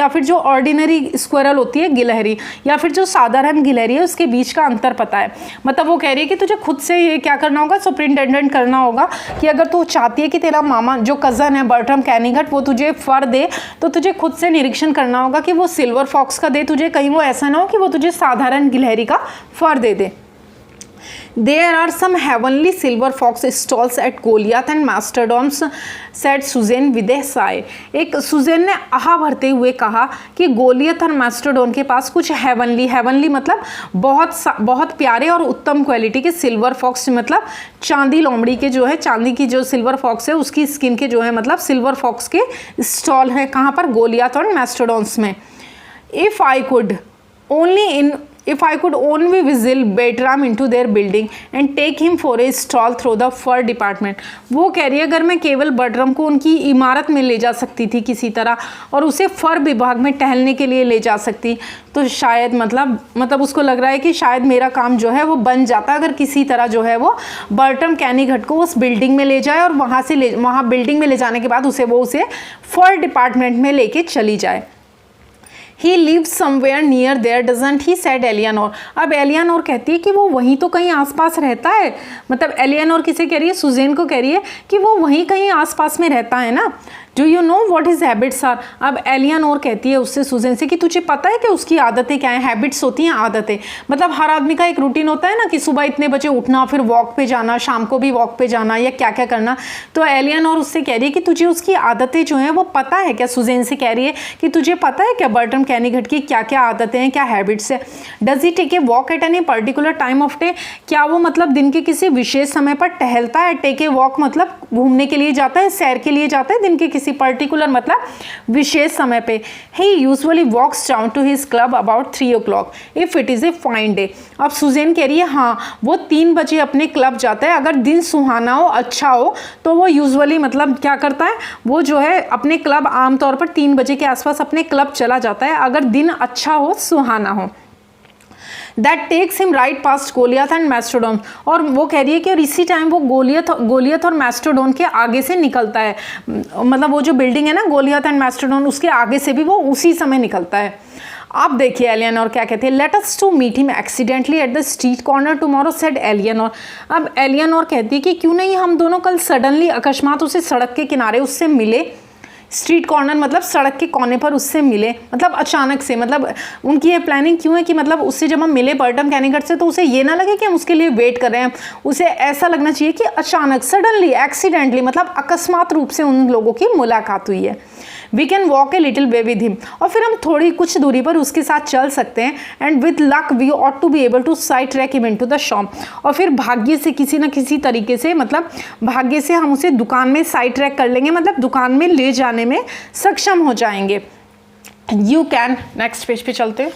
फिर जो ऑर्डिनरी स्क्वेरल होती है, गिलहरी, या फिर जो साधारण गिलहरी है, उसके बीच का अंतर पता है। मतलब वो कह रही है कि तुझे खुद से ये क्या करना होगा, सुपरिंटेंडेंट करना होगा कि अगर तू चाहती है कि तेरा मामा जो कज़न है बर्ट्रम कैनिघट वो तुझे फर दे, तो तुझे खुद से निरीक्षण करना होगा कि वो सिल्वर फॉक्स का दे तुझे, कहीं वो ऐसा ना हो कि वो तुझे साधारण गिलहरी का फर दे दे। There are some heavenly silver fox stalls at Goliath and Mastodon's, said Susan with a sigh। एक सुजैन ने आहा भरते हुए कहा कि गोलियत और मैस्टोडोन के पास कुछ हेवनली मतलब बहुत प्यारे और उत्तम क्वालिटी के सिल्वर फॉक्स, मतलब चांदी लोमड़ी के जो है, चांदी की जो सिल्वर फॉक्स है उसकी स्किन के जो है मतलब सिल्वर फॉक्स के स्टॉल हैं। कहाँ पर, गोलियत और मैस्टोडॉन्स में। If I could only whistle Bertram into their building and take him for a stroll through the fur department. वो कह रही है अगर मैं केवल बर्ट्रम को उनकी इमारत में ले जा सकती थी किसी तरह और उसे फर विभाग में टहलने के लिए ले जा सकती तो शायद मतलब उसको लग रहा है कि शायद मेरा काम जो है वो बन जाता अगर किसी तरह जो है वो बर्ट्रम कैनीघट को उस बिल्डिंग में ले जाए और वहाँ बिल्डिंग में ले जाने के बाद उसे फर डिपार्टमेंट में लेके चली जाए. He lives somewhere near there, doesn't he? said एलियानोर. अब एलियानोर कहती है कि वो वहीं तो कहीं आसपास रहता है. मतलब एलियानोर किसे कह रही है? सुजेन को कह रही है कि वो वहीं कहीं आसपास में रहता है ना. Do you know what his habits are. अब एलियानोर कहती है उससे सुजेन से कि तुझे पता है कि उसकी आदतें क्या हैं. हैबिट्स होती हैं आदतें. मतलब हर आदमी का एक रूटीन होता है ना कि सुबह इतने बजे उठना, फिर वॉक पे जाना, शाम को भी वॉक पे जाना या क्या क्या करना. तो एलियानोर उससे कह रही है कि तुझे उसकी आदतें जो हैं वो पता है क्या. सुजेन से कह रही है कि तुझे पता है क्या बर्ट्रम कैनीघट की क्या क्या आदतें हैं, क्या हैबिट्स है. Does he take a walk at any particular time of day. क्या वो मतलब दिन के किसी विशेष समय पर टहलता है. टेक ए वॉक मतलब घूमने के लिए जाता है, सैर के लिए जाता है दिन के किसी पर्टिकुलर मतलब विशेष समय पे. He usually walks down to his club about 3 o'clock if it is a fine day. अब सुजेन कह रही है हाँ वो 3 बजे अपने क्लब जाता है. अगर दिन सुहाना हो, अच्छा हो तो वो यूजुअली मतलब क्या करता है, वो जो है अपने क्लब आमतौर पर 3 बजे के आसपास अपने क्लब चला जाता है अगर दिन अच्छा हो, सुहाना हो. That takes him right past Goliath and Mastodon. और वो कह रही है कि और इसी टाइम वो गोलियथ और मैस्टोडोन के आगे से निकलता है. मतलब वो जो बिल्डिंग है ना गोलियथ एंड मैस्टोडोन, उसके आगे से भी वो उसी समय निकलता है. आप देखिए एलियानोर क्या कहते हैं. Let us to meet him accidentally at the street corner tomorrow said Eleanor. अब एलियानोर कहती है कि क्यों नहीं हम दोनों कल सडनली अकस्मात उसे सड़क के किनारे उससे मिले. स्ट्रीट कॉर्नर मतलब सड़क के कोने पर उससे मिले, मतलब अचानक से. मतलब उनकी ये प्लानिंग क्यों है कि मतलब उससे जब हम मिले बर्ट्रम कैनीघट से तो उसे ये ना लगे कि हम उसके लिए वेट कर रहे हैं. उसे ऐसा लगना चाहिए कि अचानक, सडनली, एक्सीडेंटली, मतलब अकस्मात रूप से उन लोगों की मुलाकात हुई है. We can walk a little way with him. और फिर हम थोड़ी कुछ दूरी पर उसके साथ चल सकते हैं. And with luck we ought to be able to sidetrack him into the shop. और फिर भाग्य से किसी न किसी तरीके से, मतलब भाग्य से हम उसे दुकान में साइड ट्रैक कर लेंगे, मतलब दुकान में ले जाने में सक्षम हो जाएंगे. यू कैन, नेक्स्ट पेज पे चलते हैं.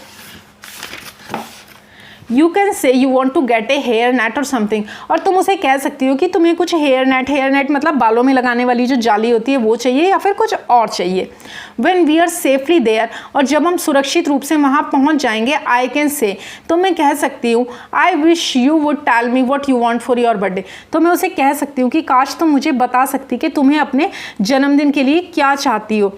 You can say you want to get a hair net or something. और तुम उसे कह सकती हो कि तुम्हें कुछ हेयर नेट मतलब बालों में लगाने वाली जो जाली होती है वो चाहिए या फिर कुछ और चाहिए. When we are safely there, और जब हम सुरक्षित रूप से वहाँ पहुँच जाएंगे, आई कैन से, तो मैं कह सकती हूँ I wish you would tell me what you want for your birthday. तो मैं उसे कह सकती हूँ कि काश तुम मुझे बता सकती कि तुम्हें अपने जन्मदिन के लिए क्या चाहती हो.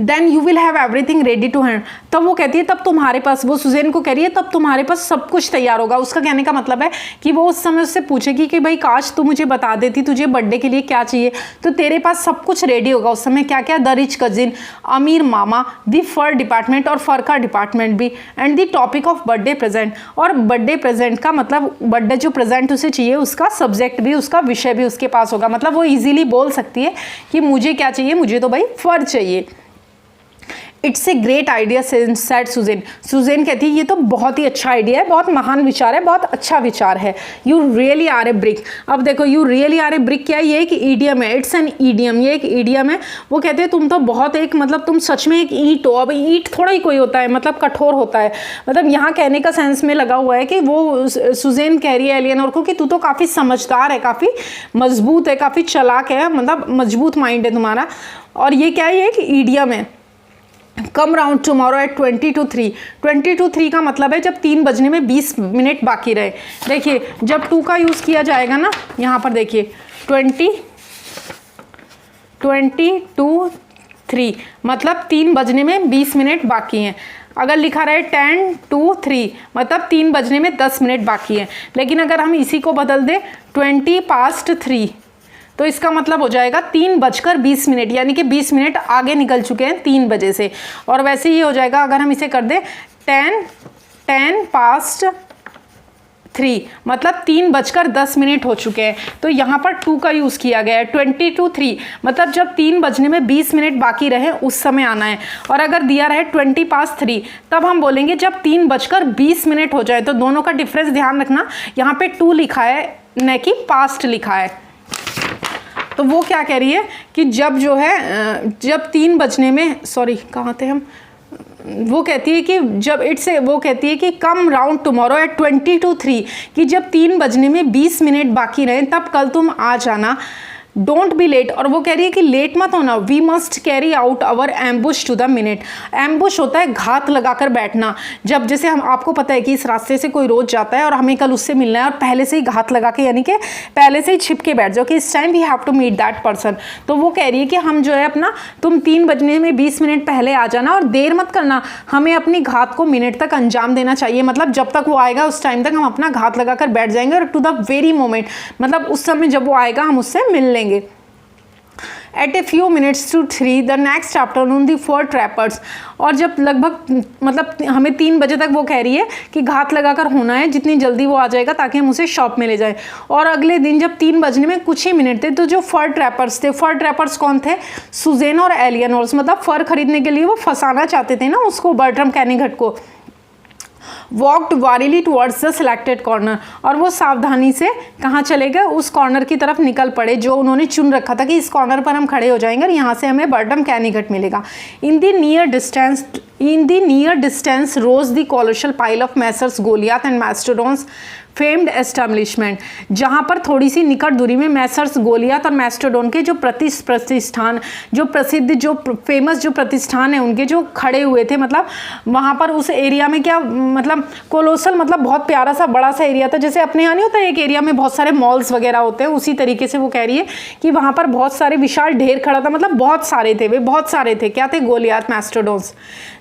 Then you will have everything ready to hand. तब वो कहती है तब तुम्हारे पास, वो सुजेन को कह रही है तब तुम्हारे पास सब कुछ तैयार होगा. उसका कहने का मतलब है कि वो उस समय उससे पूछेगी कि भाई काश तू मुझे बता देती तुझे बर्थडे के लिए क्या चाहिए, तो तेरे पास सब कुछ रेडी होगा उस समय. क्या क्या? द रिच कजिन, अमीर मामा, द फर डिपार्टमेंट और फर का डिपार्टमेंट भी, and the topic of birthday present. और बर्थडे प्रेजेंट का मतलब बर्थडे जो प्रेजेंट उसे चाहिए उसका सब्जेक्ट भी, उसका विषय भी उसके पास होगा. मतलब वो ईजिली बोल सकती है कि मुझे क्या चाहिए, मुझे तो भाई फर चाहिए. It's a great idea said Suzanne. Suzanne कहती है ये तो बहुत ही अच्छा आइडिया है, बहुत महान विचार है, बहुत अच्छा विचार है. You really are a brick. अब देखो you really are a brick क्या है, ये एक ईडियम है. इट्स एन ईडियम, ये एक ईडियम है. वो कहते हैं तुम तो बहुत एक, मतलब तुम सच में एक ईंट हो. अब ईंट थोड़ा ही कोई होता है, मतलब कठोर होता है. मतलब यहाँ कहने का सेंस में लगा हुआ है कि वो सुजेन कह रही है एलियानोर को कि तू तो काफ़ी समझदार है, काफ़ी मजबूत है, काफ़ी चालाक है, मतलब मजबूत माइंड है तुम्हारा. और ये क्या है, ये एक ईडियम है. Come round tomorrow at 20 to 3. 20 to 3 का मतलब है जब 3 बजने में 20 मिनट बाकी रहे. देखिए जब 2 का यूज़ किया जाएगा ना, यहाँ पर देखिए 20 to 3 मतलब 3 बजने में 20 मिनट बाकी हैं. अगर लिखा रहे 10 to 3 मतलब 3 बजने में 10 मिनट बाकी हैं. लेकिन अगर हम इसी को बदल दें 20 past 3 तो इसका मतलब हो जाएगा 3:20, यानी कि 20 मिनट आगे निकल चुके हैं 3 बजे से. और वैसे ही हो जाएगा अगर हम इसे कर दें 10 past 3 मतलब 3:10 हो चुके हैं. तो यहाँ पर 2 का यूज़ किया गया है. 20 to 3 मतलब जब 3 बजने में 20 मिनट बाकी रहे उस समय आना है. और अगर दिया रहे 20 past 3 तब हम बोलेंगे जब 3:20 हो जाए. तो दोनों का डिफरेंस ध्यान रखना, यहाँ पे 2 लिखा है न कि पास्ट लिखा है. तो वो क्या कह रही है कि जब जो है जब 3 बजने में, सॉरी कहाँ थे हम, वो कहती है कि जब वो कहती है कि come round tomorrow at 20 to 3, कि जब 3 बजने में 20 मिनट बाकी रहे तब कल तुम आ जाना। डोंट बी लेट, और वो कह रही है कि लेट मत होना। We must carry out our ambush to the minute. Ambush होता है घात लगाकर बैठना, जब जैसे हम आपको पता है कि इस रास्ते से कोई रोज जाता है और हमें कल उससे मिलना है, और पहले से ही घात लगा के, यानी कि पहले से ही छिप के बैठ जाओ कि इस time we have to meet that person. तो वो कह रही है कि हम जो है अपना, तुम 3 बजने में 20 मिनट पहले आ जाना और देर मत करना। हमें अपनी घात को मिनट तक अंजाम देना चाहिए, मतलब जब तक वो आएगा उस टाइम तक हम अपना घात लगाकर बैठ जाएंगे, और टू द वेरी मोमेंट, मतलब उस समय जब वो आएगा हम उससे मिल लेंगे। At a few minutes to 3 the next afternoon the 4 trappers, और जब लगभग मतलब हमें 3 बजे तक वो कह रही है कि घात लगाकर होना है, जितनी जल्दी वो आ जाएगा ताकि हम उसे शॉप में ले जाएं। और अगले दिन जब 3 बजने में कुछ ही मिनट थे तो जो फर ट्रैपर्स थे, फर ट्रैपर्स कौन थे? सुजेन और एलियनोर्स, मतलब फर खरीदने के लिए वो फंसाना चाहते थे ना उसको, बर्ट्रम कैनिघट को। Walked warily towards the selected corner, और वो सावधानी से कहाँ चले गए? उस कॉर्नर की तरफ निकल पड़े जो उन्होंने चुन रखा था कि इस कॉर्नर पर हम खड़े हो जाएंगे और यहाँ से हमें बर्ट्रम कैनिघट मिलेगा। In the near distance rose the colossal pile of Messrs Goliath and Mastodon's famed establishment, जहाँ पर थोड़ी सी निकट दूरी में मैसर्स गोलियाथ और मैस्टोडोन के जो प्रतिष्ठान, जो प्रसिद्ध, जो फेमस जो प्रतिष्ठान है उनके जो खड़े हुए थे, मतलब वहाँ पर उस एरिया में क्या, मतलब कोलोसल मतलब बहुत प्यारा सा बड़ा सा एरिया था। जैसे अपने यहाँ नहीं होता एक एरिया में बहुत सारे मॉल्स वगैरह होते हैं, उसी तरीके से वो कह रही है कि वहाँ पर बहुत सारे विशाल ढेर खड़ा था, मतलब बहुत सारे थे, वे बहुत सारे थे। क्या थे? Goliath, Mastodon's.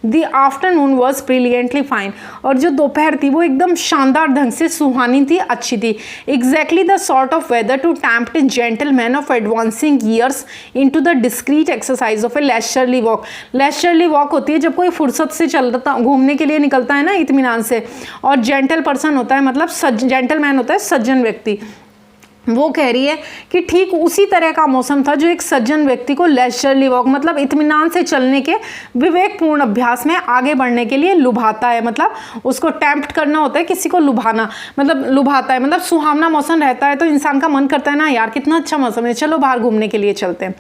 The afternoon was brilliantly fine, और जो दोपहर थी वो एकदम शानदार ढंग से सुहानी थी, अच्छी थी। Exactly the sort of weather to tempt gentleman of advancing years into the discreet exercise of a leisurely walk. Leisurely walk होती है जब कोई फुर्सत से चलता, घूमने के लिए निकलता है ना इत्मीनान से, और जेंटल पर्सन होता है, मतलब जेंटलमैन होता है सज्जन व्यक्ति। वो कह रही है कि ठीक उसी तरह का मौसम था जो एक सज्जन व्यक्ति को लेजरली वॉक, मतलब इत्मीनान से चलने के विवेकपूर्ण अभ्यास में आगे बढ़ने के लिए लुभाता है। मतलब उसको टेम्प्ट करना होता है, किसी को लुभाना, मतलब लुभाता है, मतलब सुहावना मौसम रहता है तो इंसान का मन करता है ना यार कितना अच्छा मौसम है, चलो बाहर घूमने के लिए चलते हैं।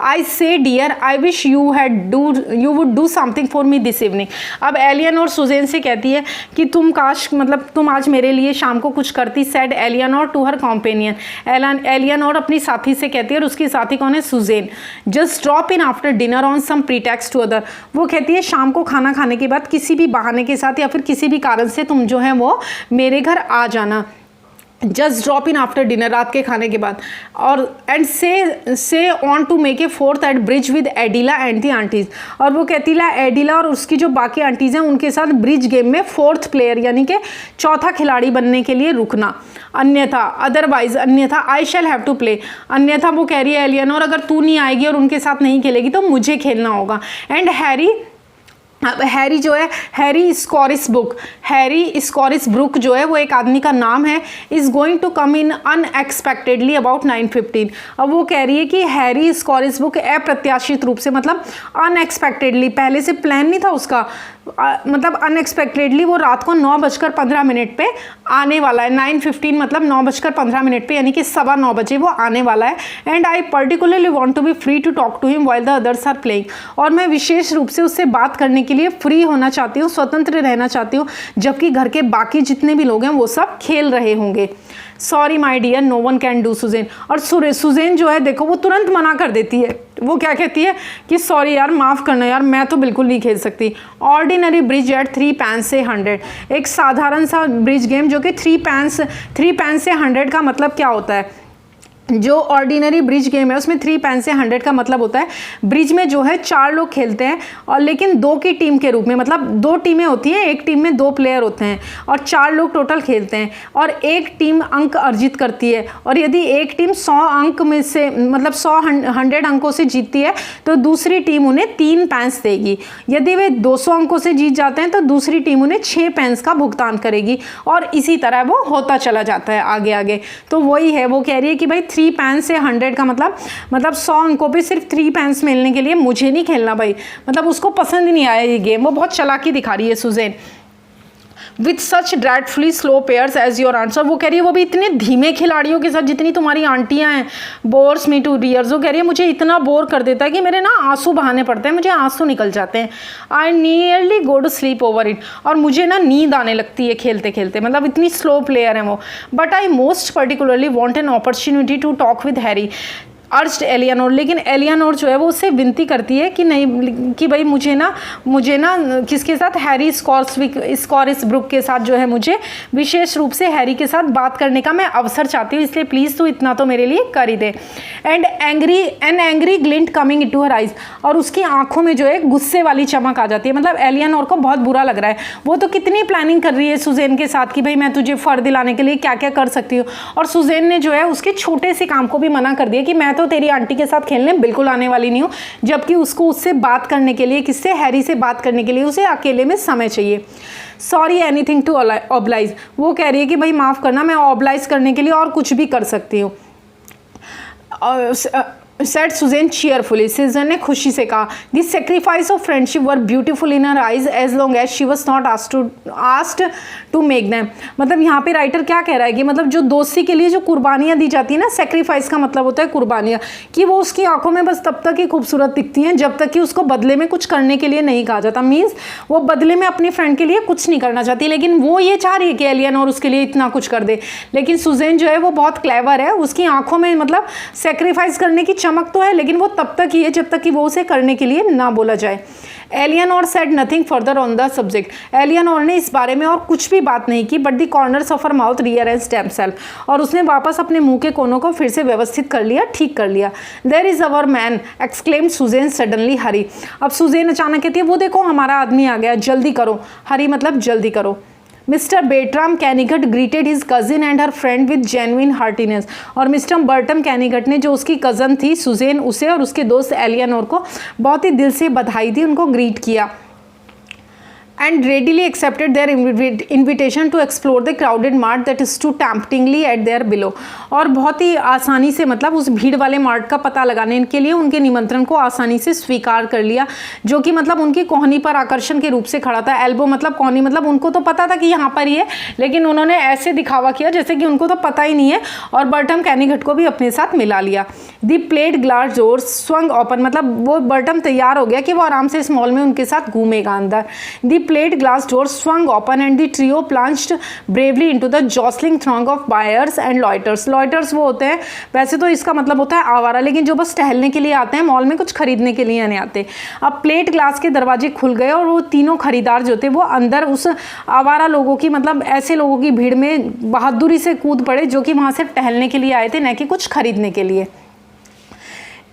I say dear I wish you would do something for me this evening. अब एलियनोर सुजेन से कहती है कि तुम काश, मतलब तुम आज मेरे लिए शाम को कुछ करती। Said Eleanor to her companion. Eleanor अपनी साथी से कहती है, और उसकी साथी कौन है? Suzanne. Just drop in after dinner on some pretext to other. वो कहती है शाम को खाना खाने के बाद किसी भी बहाने के साथ या फिर किसी भी कारण से तुम जो है वो मेरे घर आ जाना। Just drop in after dinner, रात के खाने के बाद। और and say on to make a fourth at bridge with Adela and the aunties. और वो कहती है एडिला और उसकी जो बाकी आंटीज हैं उनके साथ ब्रिज गेम में 4th प्लेयर यानी कि चौथा खिलाड़ी बनने के लिए रुकना। अन्यथा, अदरवाइज, अन्यथा आई शैल हैव टू प्ले। अन्यथा वो कह रही है एलियनोर अगर तू नहीं आएगी और उनके साथ नहीं खेलेगी तो मुझे खेलना होगा। एंड हैरी जो है, हैरी स्कॉरिस ब्रुक जो है वो एक आदमी का नाम है, is going to come in unexpectedly about 9:15। अब वो कह रही है कि हैरी स्कॉरिस ब्रुक अप्रत्याशित रूप से, मतलब अनएक्सपेक्टेडली, पहले से प्लान नहीं था उसका, मतलब अनएक्सपेक्टेडली वो रात को 9:15 पे आने वाला है। 9:15 मतलब 9:15 पे, यानी कि 9:15 बजे वो आने वाला है। And I particularly want to be free to talk to him while the others are playing. और मैं विशेष रूप से उससे बात करने के लिए फ्री होना चाहती हूँ, स्वतंत्र रहना चाहती हूँ, जबकि घर के बाकी जितने भी लोग हैं वो सब खेल रहे होंगे। Sorry my dear no one can do Suzanne. और सुजेन जो है देखो वो तुरंत मना कर देती है। वो क्या कहती है कि सॉरी यार, माफ़ करना यार, मैं तो बिल्कुल नहीं खेल सकती। ऑर्डिनरी ब्रिज एट 3 पैंस से 100। एक साधारण सा ब्रिज गेम जो कि 3 पैंस से 100 का मतलब क्या होता है? जो ऑर्डिनरी ब्रिज गेम है उसमें 3 पैंस से 100 का मतलब होता है ब्रिज में जो है 4 लोग खेलते हैं, और लेकिन 2 की टीम के रूप में, मतलब 2 टीमें होती हैं, एक टीम में 2 प्लेयर होते हैं और 4 लोग टोटल खेलते हैं, और एक टीम अंक अर्जित करती है। और यदि एक टीम 100 अंक में से, मतलब 100 अंकों से जीतती है तो दूसरी टीम उन्हें 3 पैंस देगी। यदि वे 200 अंकों से जीत जाते हैं तो दूसरी टीम उन्हें 6 पैंस का भुगतान करेगी, और इसी तरह वो होता चला जाता है आगे आगे। तो वही है, वो कह रही है कि भाई 3 पैंस से 100 का मतलब 100 अंकों पे सिर्फ 3 पैंस मिलने के लिए मुझे नहीं खेलना भाई। मतलब उसको पसंद ही नहीं आया ये गेम, वो बहुत चालाकी दिखा रही है Suzanne. With such dreadfully slow players as your aunts. और वो कह रही है वो भी इतने धीमे खिलाड़ियों के साथ जितनी तुम्हारी आंटियां हैं। बोर्स मी टू टीयर्स, वो कह रही है मुझे इतना बोर कर देता है कि मेरे ना आंसू बहाने पड़ते हैं, मुझे आंसू निकल जाते हैं। I nearly go to sleep over it, और मुझे ना नींद आने लगती है खेलते खेलते, मतलब इतनी स्लो प्लेयर है वो। But I most particularly want an opportunity to talk with Harry urged Eleanor. लेकिन एलियानोर जो है वो उससे विनती करती है कि नहीं, कि भाई मुझे ना किसके साथ, हैरी स्कॉरिसब्रुक के साथ जो है मुझे विशेष रूप से हैरी के साथ बात करने का मैं अवसर चाहती हूँ, इसलिए प्लीज़ तू इतना तो मेरे लिए कर ही दे। An angry glint coming into her eyes, और उसकी आंखों में जो है गुस्से वाली चमक आ जाती है। मतलब एलियानोर को बहुत बुरा लग रहा है, वो तो कितनी प्लानिंग कर रही है सुजैन के साथ कि भाई मैं तुझे फर दिलाने के लिए क्या क्या कर सकती हूँ, और सुजैन ने जो है उसके छोटे से काम को भी मना कर दिया कि मैं तो तेरी आंटी के साथ खेलने बिल्कुल आने वाली नहीं हूँ, जबकि उसको उससे बात करने के लिए, किससे, हैरी से बात करने के लिए उसे अकेले में समय चाहिए। सॉरी एनीथिंग टू ऑब्लाइज, वो कह रही है कि भाई माफ़ करना, मैं ऑब्लाइज करने के लिए और कुछ भी कर सकती हूँ। सेड सुजैन चीयरफुली, सुजैन ने खुशी से कहा, the sacrifice of friendship were beautiful in her eyes as long as she was not asked to make them. मतलब यहाँ पे राइटर क्या कह रहा है कि मतलब जो दोस्ती के लिए जो कुर्बानियाँ दी जाती है ना, सेक्रीफाइस का मतलब होता है कुर्बानियाँ, कि वो उसकी आंखों में बस तब तक ही खूबसूरत दिखती हैं जब तक कि उसको बदले में कुछ करने के लिए नहीं कहा जाता। मीन्स वो बदले में अपनी फ्रेंड के लिए कुछ नहीं करना चाहती, लेकिन वो ये चाह रही है कि एलियानोर उसके लिए इतना कुछ कर दे। लेकिन सुजैन जो है वो बहुत क्लेवर है, उसकी आंखों में मतलब सेक्रीफाइस करने की चमक तो है, लेकिन वो तब तक ही है जब तक कि वो उसे करने के लिए ना बोला जाए। Eleanor said nothing further on the subject, Eleanor ने इस बारे में और कुछ भी बात नहीं की, but the corners of her mouth rearranged themselves, और उसने वापस अपने मुंह के कोनों को फिर से व्यवस्थित कर लिया, ठीक कर लिया। There is our man exclaimed Suzanne suddenly hurry, अब सुजैन अचानक कहती है वो देखो हमारा आदमी आ गया, जल्दी करो। हरी मतलब जल्दी करो। Mister Bertram Kennicott greeted his cousin and her friend with genuine heartiness, और मिस्टर बर्टम कैनिगट ने जो उसकी कज़न थी सुजैन, उसे और उसके दोस्त एलियानोर को बहुत ही दिल से बधाई दी, उनको ग्रीट किया। and readily accepted their invitation to explore the crowded mart that stood temptingly at their below, और बहुत ही आसानी से मतलब उस भीड़ वाले मार्ट का पता लगाने के लिए उनके निमंत्रण को आसानी से स्वीकार कर लिया, जो कि मतलब उनकी कोहनी पर आकर्षण के रूप से खड़ा था। एल्बो मतलब कोहनी, मतलब उनको तो पता था कि यहाँ पर ही है, लेकिन उन्होंने ऐसे दिखावा किया जैसे कि उनको तो पता ही नहीं है, और बर्टम कैनिगट को भी अपने साथ मिला लिया। The plate glass door swung open, मतलब वो बर्टम तैयार हो गया कि वो आराम से इस मॉल में उनके साथ घूमेगा अंदर। दी plate glass door swung open and the trio plunged bravely into the jostling throng of buyers and loiters. Loiters वो होते हैं, वैसे तो इसका मतलब होता है आवारा, लेकिन जो बस टहलने के लिए आते हैं, मॉल में कुछ खरीदने के लिए नहीं आते। अब प्लेट ग्लास के दरवाजे खुल गए और वो तीनों खरीदार जो थे वो अंदर उस आवारा लोगों की, मतलब ऐसे लोगों की भीड़ में बहादुरी से कूद पड़े जो कि वहाँ सिर्फ टहलने के लिए आए थे, न कि कुछ खरीदने के लिए।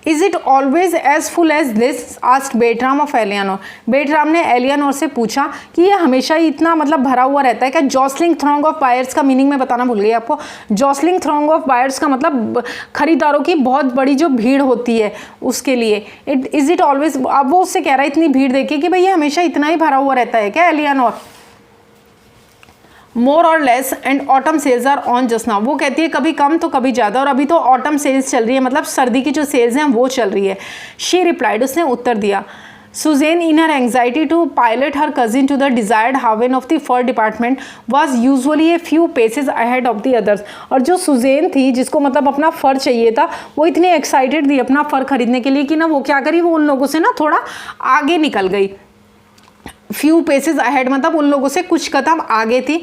Is it always as full as this, asked Bertram of Eleanor. Bertram ने एलियानोर से पूछा कि ये हमेशा ही इतना मतलब भरा हुआ रहता है क्या? जॉसलिंग थ्रॉन्ग ऑफ बायर्स का मीनिंग मैं बताना भूल गई आपको। जॉसलिंग थ्रॉन्ग ऑफ बायर्स का मतलब खरीदारों की बहुत बड़ी जो भीड़ होती है उसके लिए। इज इट ऑलवेज, अब वो उससे कह रहा है इतनी भीड़ देखिए कि भाई ये हमेशा इतना ही भरा हुआ रहता है क्या Eleanor? More or less and autumn sales are on just now. वो कहती है कभी कम तो कभी ज़्यादा, और अभी तो ऑटम सेल्स चल रही है, मतलब सर्दी की जो सेल्स हैं वो चल रही है। शी रिप्लाइड, उसने उत्तर दिया। Susan in her anxiety to pilot her cousin to the desired haven of the fur department was usually a few paces ahead of the others. और जो सुजैन थी जिसको मतलब अपना फर चाहिए था, वो इतनी एक्साइटेड थी अपना फर खरीदने के लिए कि ना वो क्या करी, वो उन लोगों से ना थोड़ा आगे निकल गई। फ्यू पेसेज अहेड मतलब उन लोगों से कुछ कदम आगे थी।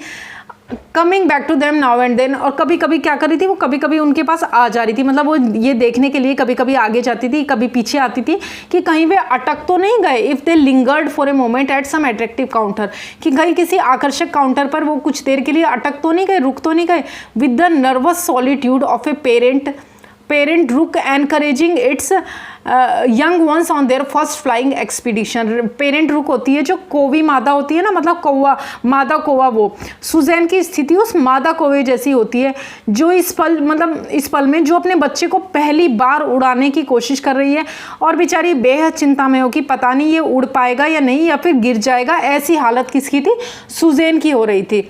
Coming back to them now and then, और कभी कभी क्या कर रही थी वो, कभी कभी उनके पास आ जा रही थी, मतलब वो ये देखने के लिए कभी कभी आगे जाती थी, कभी पीछे आती थी कि कहीं वे अटक तो नहीं गए। If they lingered for a moment at some attractive counter, कि कहीं किसी आकर्षक काउंटर पर वो कुछ देर के लिए अटक तो नहीं गए, रुक तो नहीं गए। With the nervous solitude of a parent rook encouraging its young ones on their first flying expedition. Parent rook होती है जो कोवी मादा होती है ना, मतलब कौवा, मादा कौवा। वो सुजैन की स्थिति उस मादा कौवे जैसी होती है जो इस पल में जो अपने बच्चे को पहली बार उड़ाने की कोशिश कर रही है, और बेचारी बेहद चिंता में हो कि पता नहीं ये उड़ पाएगा या नहीं, या फिर गिर जाएगा। ऐसी हालत किसकी थी? सुजैन की हो रही थी।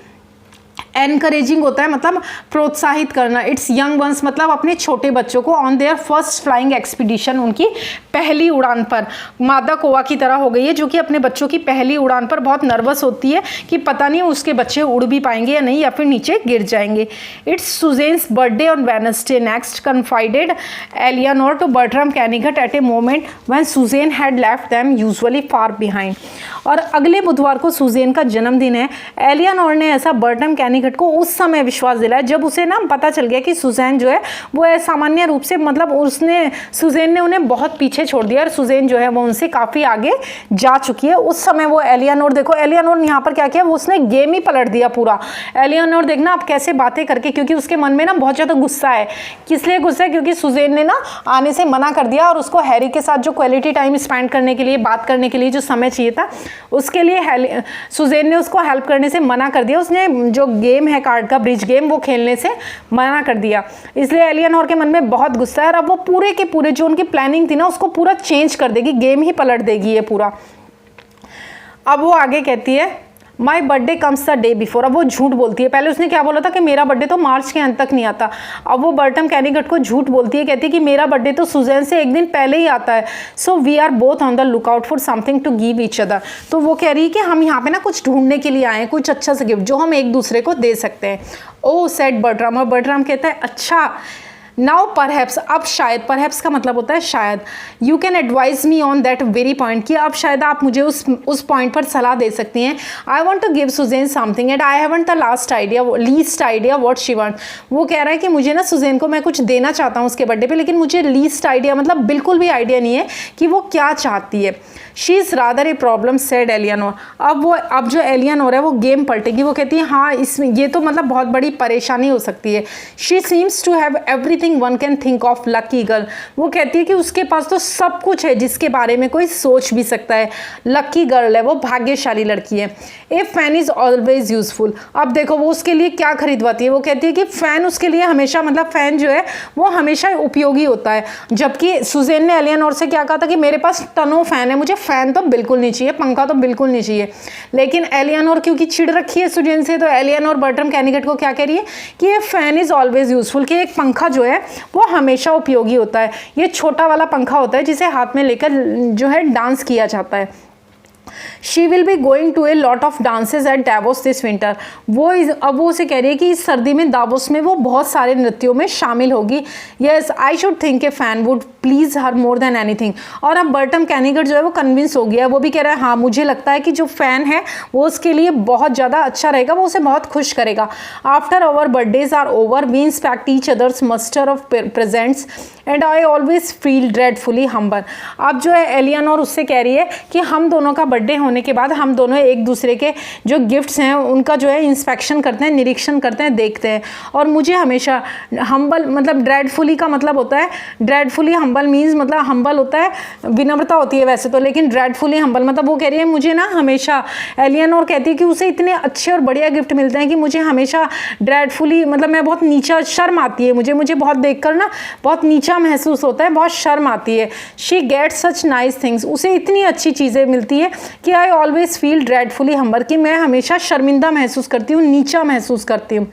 एनकरेजिंग होता है मतलब प्रोत्साहित करना। इट्स यंग वंस मतलब अपने छोटे बच्चों को on their first flying expedition, उनकी पहली उड़ान पर। मादा कौवा की तरह हो गई है जो कि अपने बच्चों की पहली उड़ान पर बहुत नर्वस होती है कि पता नहीं उसके बच्चे उड़ भी पाएंगे या नहीं या फिर नीचे गिर जाएंगे। It's Susan's birthday on Wednesday next, confided Eleanor to Bertram Kennicott at a moment when Susan had left them usually far behind. और अगले बुधवार को सुजेन का जन्मदिन है। एलियानोर ने ऐसा बर्ट्राम कैनिगट को उस समय विश्वास दिलाया जब उसे ना पता चल गया कि सुजेन जो है वो सामान्य रूप से मतलब सुजेन ने उन्हें बहुत पीछे छोड़ दिया और सुजेन जो है वो उनसे काफ़ी आगे जा चुकी है। उस समय वो एलियानोर, देखो एलियानोर यहाँ पर क्या किया, वो उसने गेम ही पलट दिया पूरा। एलियानोर देखना आप कैसे बातें करके, क्योंकि उसके मन में ना बहुत ज़्यादा गुस्सा है। किस लिए गुस्सा है? क्योंकि सुजेन ने ना आने से मना कर दिया और उसको हैरी के साथ जो क्वालिटी टाइम स्पेंड करने के लिए, बात करने के लिए जो समय चाहिए था उसके लिए सुजेन ने उसको हेल्प करने से मना कर दिया। उसने जो गेम है कार्ड का, ब्रिज गेम, वो खेलने से मना कर दिया। इसलिए एलियानोर के मन में बहुत गुस्सा है और अब वो पूरे के पूरे जो उनकी प्लानिंग थी ना उसको पूरा चेंज कर देगी, गेम ही पलट देगी ये पूरा। अब वो आगे कहती है my birthday comes the day before. अब वो झूठ बोलती है। पहले उसने क्या बोला था कि मेरा बर्थडे तो मार्च के अंत तक नहीं आता। अब वो बर्ट्राम कैनिगट को झूठ बोलती है, कहती है कि मेरा बर्थडे तो सुजेन से एक दिन पहले ही आता है। So we are both on the lookout for something to give each other. तो वो कह रही है कि हम यहाँ पे ना कुछ ढूंढने के लिए आए हैं, कुछ अच्छा सा गिफ्ट जो हम एक दूसरे को दे सकते हैं। ओ सेड बर्ट्राम। और बर्ट्राम कहता है अच्छा नाउ परहैप्स, अब शायद, परहैप्स का मतलब होता है शायद, you can advise me on that very point, कि अब शायद आप मुझे उस पॉइंट पर सलाह दे सकती हैं। I want to give Suzanne something and I haven't the least idea what she want. वो कह रहा है कि मुझे ना सुजेन को मैं कुछ देना चाहता हूँ उसके बर्थडे पे, लेकिन मुझे लीस्ट आइडिया मतलब बिल्कुल भी आइडिया नहीं है कि वो क्या चाहती है। She is rather a problem said Eleanor. अब जो एलियानोर है वो गेम पलटेगी। वो कहती है हाँ इसमें ये तो मतलब बहुत बड़ी परेशानी हो सकती है। She seems to have everything one can think of lucky girl. वो कहती है कि उसके पास तो सब कुछ है जिसके बारे में कोई सोच भी सकता है। लकी गर्ल है, वो भाग्यशाली लड़की है। ए फैन इज़ ऑलवेज यूजफुल। अब देखो वो उसके लिए क्या खरीदवाती है। वो कहती है कि फ़ैन उसके लिए हमेशा, मतलब फ़ैन जो है वो हमेशा उपयोगी होता है। जबकि सुजेन ने एलियानोर से क्या कहा था कि मेरे पास टनों फ़ैन है, मुझे फ़ैन तो बिल्कुल नहीं चाहिए, पंखा तो बिल्कुल नहीं चाहिए। लेकिन एलियानोर क्योंकि चिढ़ रखी है सुजेन से, तो एलियानोर बर्ट्राम कैनिगट को क्या कह रही है कि ये फ़ैन इज़ ऑलवेज यूजफुल, कि एक पंखा जो है वो हमेशा उपयोगी होता है। ये छोटा वाला पंखा होता है जिसे हाथ में लेकर जो है डांस किया जाता है। She will be going to a lot of dances at Davos this winter. अब वो उसे कह रही है कि इस सर्दी में दावोस में वो बहुत सारे नृत्यों में शामिल होगी। Yes I should think A fan would please her more than anything. और अब बर्ट्राम कैनिगट जो है वो कन्विंस हो गया है। वो भी कह रहा है हाँ मुझे लगता है कि जो फ़ैन है वो उसके लिए बहुत ज़्यादा अच्छा रहेगा, वो उसे बहुत खुश करेगा। After our birthdays are over we inspect each other's muster of presents and I always feel dreadfully humble. अब जो है एलियानोर उससे कह रही है कि हम दोनों का बर्थडे होने के बाद हम दोनों एक दूसरे के जो गिफ्ट्स हैं उनका जो है इंस्पेक्शन करते हैं, निरीक्षण करते हैं, देखते हैं। और मुझे हमेशा हम्बल, मतलब ड्रेडफुली का मतलब होता है, ड्रेडफुली हम्बल मीन्स मतलब हम्बल होता है विनम्रता होती है वैसे तो, लेकिन ड्रेडफुली हम्बल मतलब वो कह रही है मुझे ना हमेशा, एलियानोर कहती है कि उसे इतने अच्छे और बढ़िया गिफ्ट मिलते हैं कि मुझे हमेशा ड्रेडफुली मतलब मैं बहुत नीचा, शर्म आती है मुझे बहुत देखकर ना बहुत नीचा महसूस होता है, बहुत शर्म आती है। She gets such nice things, उसे इतनी अच्छी चीज़ें मिलती है कि I always feel dreadfully humble, कि मैं हमेशा शर्मिंदा महसूस करती हूँ, नीचा महसूस करती हूँ।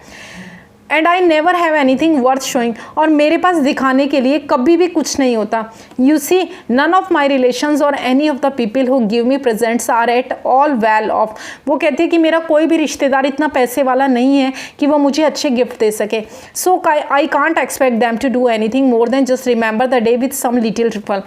And I never have anything worth showing, और मेरे पास दिखाने के लिए कभी भी कुछ नहीं होता। You see none of my relations or any of the people who give me presents are at all well off. वो कहती है कि मेरा कोई भी रिश्तेदार इतना पैसे वाला नहीं है कि वो मुझे अच्छे गिफ्ट दे सके। So I can't expect them to do anything more than just remember the day with some little trifle.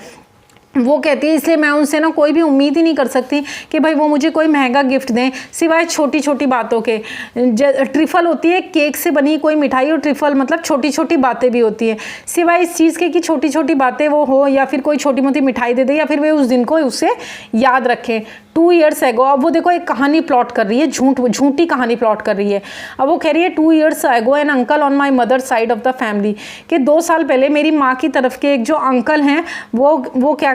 वो कहती है इसलिए मैं उनसे ना कोई भी उम्मीद ही नहीं कर सकती कि भाई वो मुझे कोई महंगा गिफ्ट दें, सिवाय छोटी छोटी बातों के। ट्रिफल होती है केक से बनी कोई मिठाई, और ट्रिफल मतलब छोटी छोटी बातें भी होती हैं। सिवाय इस चीज़ के कि छोटी छोटी बातें वो हो, या फिर कोई छोटी मोटी मिठाई दे दे, या फिर वे उस दिन को उसे याद रखें। 2 years एगो, अब वो देखो एक कहानी प्लॉट कर रही है, झूठी कहानी प्लॉट कर रही है। अब वो कह रही है 2 years एगो an uncle on my mother side of the family, कि 2 साल पहले मेरी माँ की तरफ के एक जो अंकल हैं वो क्या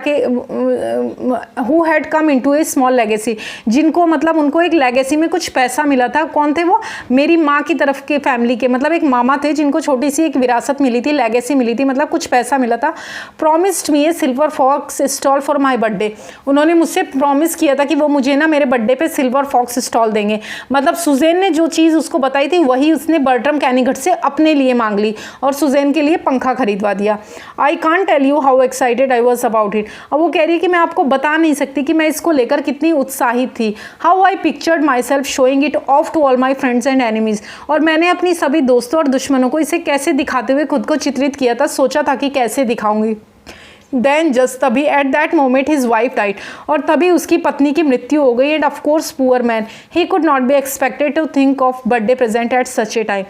who had come into A small legacy, जिनको मतलब उनको एक लेगेसी में कुछ पैसा मिला था। कौन थे वो? मेरी माँ की तरफ के फैमिली के, मतलब एक मामा थे जिनको छोटी सी एक विरासत मिली थी, लेगेसी मिली थी, मतलब कुछ पैसा मिला था। Promised me a silver fox stole for my birthday, उन्होंने मुझसे प्रॉमिस किया था कि वो मुझे ना मेरे बर्थडे पे सिल्वर फॉक्स स्टॉल देंगे। मतलब सुजैन ने जो चीज़ उसको बताई थी वही उसने बर्ट्रम कैनिगट से अपने लिए मांग ली और सुजैन के लिए पंखा खरीदवा दिया। I can't tell you how excited I was about it. अब वो कह रही है कि मैं आपको बता नहीं सकती कि मैं इसको लेकर कितनी उत्साहित थी। How I pictured myself showing it off to all my friends and enemies, और मैंने अपनी सभी दोस्तों और दुश्मनों को इसे कैसे दिखाते हुए खुद को चित्रित किया था, सोचा था कि कैसे दिखाऊंगी। देन जस्ट तभी at that moment his wife died, और तभी उसकी पत्नी की मृत्यु हो गई। And of course poor man he could not be expected to think of birthday present at such a time.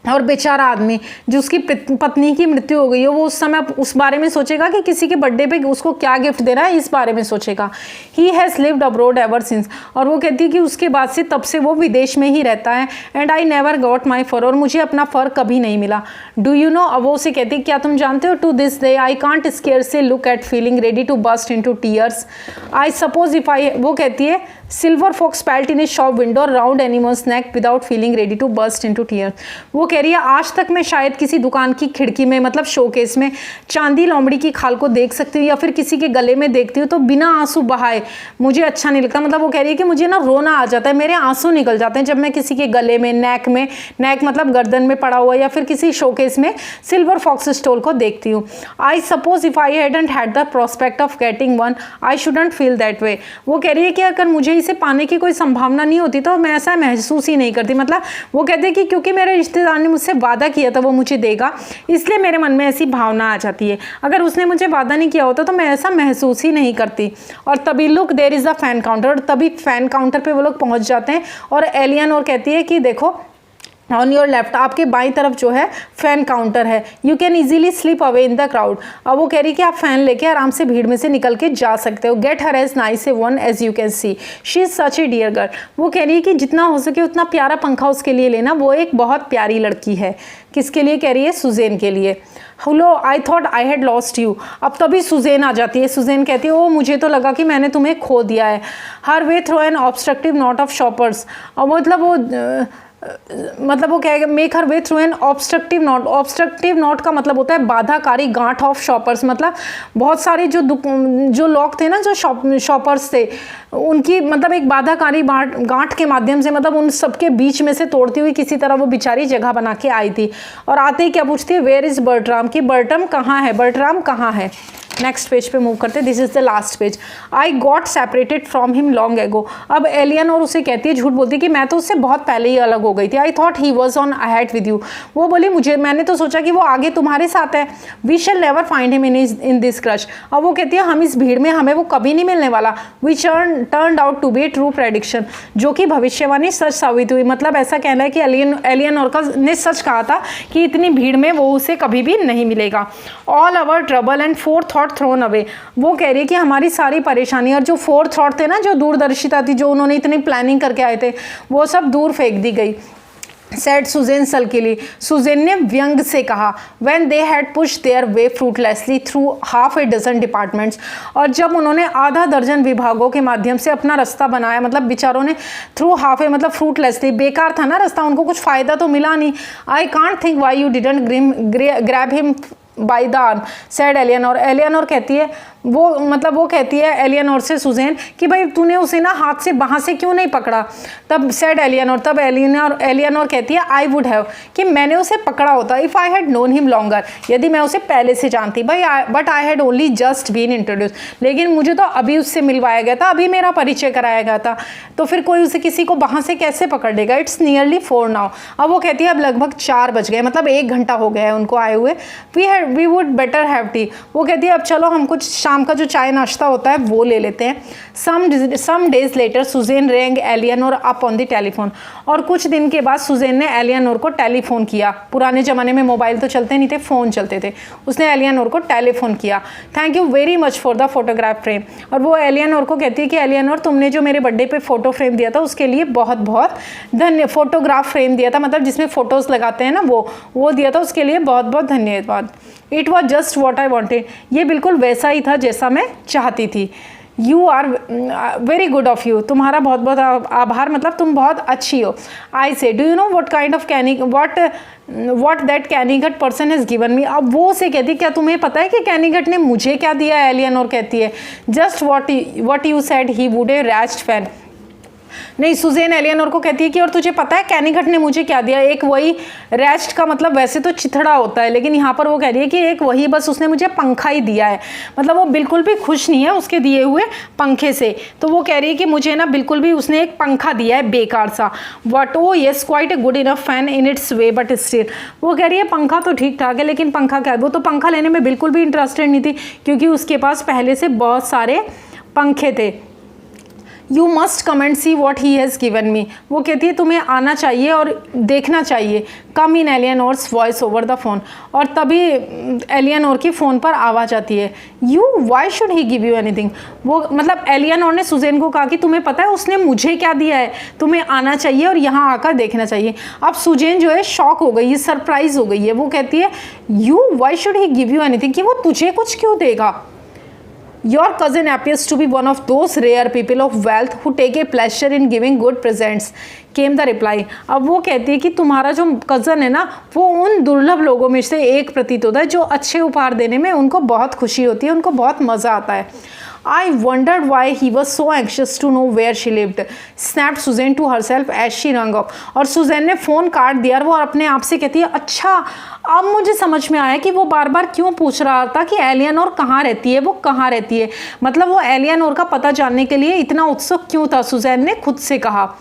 और बेचारा आदमी जो उसकी पत्नी की मृत्यु हो गई है, वो उस समय उस बारे में सोचेगा कि किसी के बर्थडे पे उसको क्या गिफ्ट देना है, इस बारे में सोचेगा। He has lived abroad ever since, और वो कहती है कि उसके बाद से तब से वो विदेश में ही रहता है। And I never got my fur, और मुझे अपना फर कभी नहीं मिला। डू यू नो, अब वो उसे कहती है क्या तुम जानते हो, to this day I can't scarcely look at feeling ready to burst into tears. I suppose if I, वो कहती है silver fox pelt in a shop window round animal's neck without feeling ready to burst into tears. वो कह रही है आज तक मैं शायद किसी दुकान की खिड़की में, मतलब शोकेस में चांदी लोमड़ी की खाल को देख सकती हूँ या फिर किसी के गले में देखती हूँ तो बिना आंसू बहाए मुझे अच्छा नहीं लगता। मतलब वो कह रही है कि मुझे ना रोना आ जाता है, मेरे आंसू निकल जाते हैं जब मैं किसी के गले में, नेक मतलब गर्दन में पड़ा हुआ या फिर किसी शोकेस में सिल्वर फॉक्स स्टॉल को देखती हूँ। आई suppose if I hadn't had the prospect of getting one I shouldn't feel that way. वो कह रही है कि अगर मुझे इसे पाने की कोई संभावना नहीं होती तो मैं ऐसा महसूस ही नहीं करती। मतलब वो कहते हैं कि क्योंकि मेरे रिश्तेदार ने मुझसे वादा किया था वो मुझे देगा, इसलिए मेरे मन में ऐसी भावना आ जाती है। अगर उसने मुझे वादा नहीं किया होता तो मैं ऐसा महसूस ही नहीं करती। और तभी look there is the fan counter, और तभी फैन काउंटर पे वो लोग पहुंच जाते हैं और एलियन और कहती है कि देखो ऑन योर लेफ्ट, आपके बाईं तरफ जो है फैन काउंटर है, you can easily slip away in the crowd. अब वो कह रही कि आप फैन लेके आराम से भीड़ में से निकल के जा सकते हो। Get her as nice a one as you can see, she is such a dear girl. वो कह रही है कि जितना हो सके उतना प्यारा पंखा उसके लिए लेना, वो एक बहुत प्यारी लड़की है। किसके लिए कह रही है? सुजैन के लिए। Hello I thought I had lost you. अब तभी सुजैन आ जाती है। सुजैन कहती है ओ मुझे तो लगा कि मैंने तुम्हें खो दिया है। Her way through an obstructive knot of shoppers, और मतलब वो कहेगा make her way through an obstructive knot. Obstructive knot का मतलब होता है बाधाकारी गांठ ऑफ शॉपर्स, मतलब बहुत सारे जो लोग थे ना, जो शॉपर्स थे, उनकी मतलब एक बाधाकारी गांठ के माध्यम से, मतलब उन सबके बीच में से तोड़ती हुई किसी तरह वो बेचारी जगह बना के आई थी। और आते ही क्या पूछती है, वेयर इज़ बर्ट्राम, कि बर्ट्राम कहाँ है, बर्ट्राम कहाँ है। नेक्स्ट पेज पे मूव करते, this is the last page. I got separated from him long ago. अब एलियन और उसे कहती है, झूठ बोलती है कि मैं तो उससे बहुत पहले ही अलग हो गई थी। I thought he was on ahead with you. वो बोली मैंने तो सोचा कि वो आगे तुम्हारे साथ है। We shall never find him in this crush. अब वो कहती है हम इस भीड़ में हमें वो कभी नहीं मिलने वाला। We turned out to be a true prediction, जो कि भविष्यवाणी सच साबित हुई। मतलब ऐसा कहना है कि एलियन और ने सच कहा था कि इतनी भीड़ में वो उसे कभी भी नहीं मिलेगा। All our trouble and forethought thrown away. वो कह रही है कि हमारी सारी परेशानी और जो फोर थॉट थे ना, जो दूरदर्शिता थी, जो उन्होंने इतनी प्लानिंग करके आए थे, वो सब दूर फेंक दी गई। सेड सुजैन सल्कीली, सुजैन ने व्यंग से कहा। When they had pushed their way fruitlessly through half a dozen departments, और जब उन्होंने आधा दर्जन विभागों के माध्यम से अपना रास्ता बनाया, मतलब बेचारों ने थ्रू हाफ ए मतलब फ्रूटलेसली, बेकार था ना रास्ता, उनको कुछ फ़ायदा तो मिला नहीं। I can't think why you didn't grab him by the arm, said एलियनोर। एलियनोर कहती है वो कहती है एलियनोर से सुजैन कि भाई तूने उसे ना हाथ से बाहाँ से क्यों नहीं पकड़ा। तब सेड एलियनोर, तब एलियनोर कहती है आई वुड हैव, कि मैंने उसे पकड़ा होता, if I had known him longer, यदि मैं उसे पहले से जानती। भाई but I had only just been introduce, लेकिन मुझे तो अभी उससे मिलवाया गया था, अभी मेरा परिचय कराया गया था, तो फिर कोई उसे किसी को बाहाँ से कैसे पकड़ लेगा। It's nearly 4 now. अब वो कहती है अब लगभग 4 बज गए, मतलब 1 घंटा हो गया है उनको आए हुए। We would better have tea. वो कहती है अब चलो हम कुछ शाम का जो चाय नाश्ता होता है वो ले लेते हैं। Some days later Suzanne rang Eleanor up on the telephone, और कुछ दिन के बाद सुजैन ने एलियनोर को टेलीफोन किया। पुराने ज़माने में मोबाइल तो चलते नहीं थे, फ़ोन चलते थे। उसने एलियनोर को टेलीफोन किया। Thank you very much for the photograph frame. और वो एलियनोर को कहती है कि एलियनोर तुमने जो मेरे बर्थडे पे फ़ोटो फ्रेम दिया था उसके लिए बहुत बहुत फोटोग्राफ फ्रेम दिया था, मतलब जिसमें फ़ोटोज़ लगाते हैं ना, वो दिया था, उसके लिए बहुत बहुत धन्यवाद। It was just what I wanted, ये बिल्कुल वैसा ही था जैसा मैं चाहती थी। You are very good of you, तुम्हारा बहुत बहुत आभार, मतलब तुम बहुत अच्छी हो। I say do you know what kind of what that Kennicott person has given me. अब वो उसे कहती क्या तुम्हें पता है कि कैनीघट ने मुझे क्या दिया है। एलियनोर कहती है just what you said he would a rest fan. नहीं, सुजेन एलियनोर को कहती है कि और तुझे पता है कैनीघट ने मुझे क्या दिया। एक वही रेस्ट का मतलब वैसे तो चिथड़ा होता है, लेकिन यहाँ पर वो कह रही है कि एक वही बस उसने मुझे पंखा ही दिया है। मतलब वो बिल्कुल भी खुश नहीं है उसके दिए हुए पंखे से। तो वो कह रही है कि मुझे ना बिल्कुल भी उसने एक पंखा दिया है बेकार सा। What oh yes quite a good enough fan in its way but still. वो कह रही है पंखा तो ठीक ठाक है, लेकिन पंखा क्या है। वो तो पंखा लेने में बिल्कुल भी इंटरेस्टेड नहीं थी, क्योंकि उसके पास पहले से बहुत सारे पंखे थे। You must come and see what he has given मी। वो कहती है तुम्हें आना चाहिए और देखना चाहिए। कम इन एलियनोर्स वॉइस ओवर द फोन। और तभी एलियनोर की फ़ोन पर आवाज़ आती है you why should he give you anything. वो मतलब एलियनोर ने सुजेन को कहा कि तुम्हें पता है उसने मुझे क्या दिया है, तुम्हें आना चाहिए और यहाँ आकर देखना चाहिए। अब सुजेन जो है शॉक हो गई है, सरप्राइज हो गई है। वो कहती है you why should he give you anything, कि वो तुझे कुछ क्यों देगा। Your cousin appears to be one of those rare people of wealth who take a pleasure in giving good presents, came the reply। अब वो कहती है कि तुम्हारा जो कज़न है ना, वो उन दुर्लभ लोगों में से एक प्रतीत होता है जो अच्छे उपहार देने में उनको बहुत खुशी होती है, उनको बहुत मज़ा आता है। I wondered why he was so anxious to know where she lived, snapped Suzanne to herself as she rang off। और सुजैन ने फ़ोन काट दिया और वो अपने आप से कहती है अच्छा अब मुझे समझ में आया कि वो बार बार क्यों पूछ रहा था कि एलियनोर कहाँ रहती है, वो कहाँ रहती है। मतलब वो एलियनोर का पता जानने के लिए इतना उत्सुक क्यों था। सुजैन ने खुद से कहा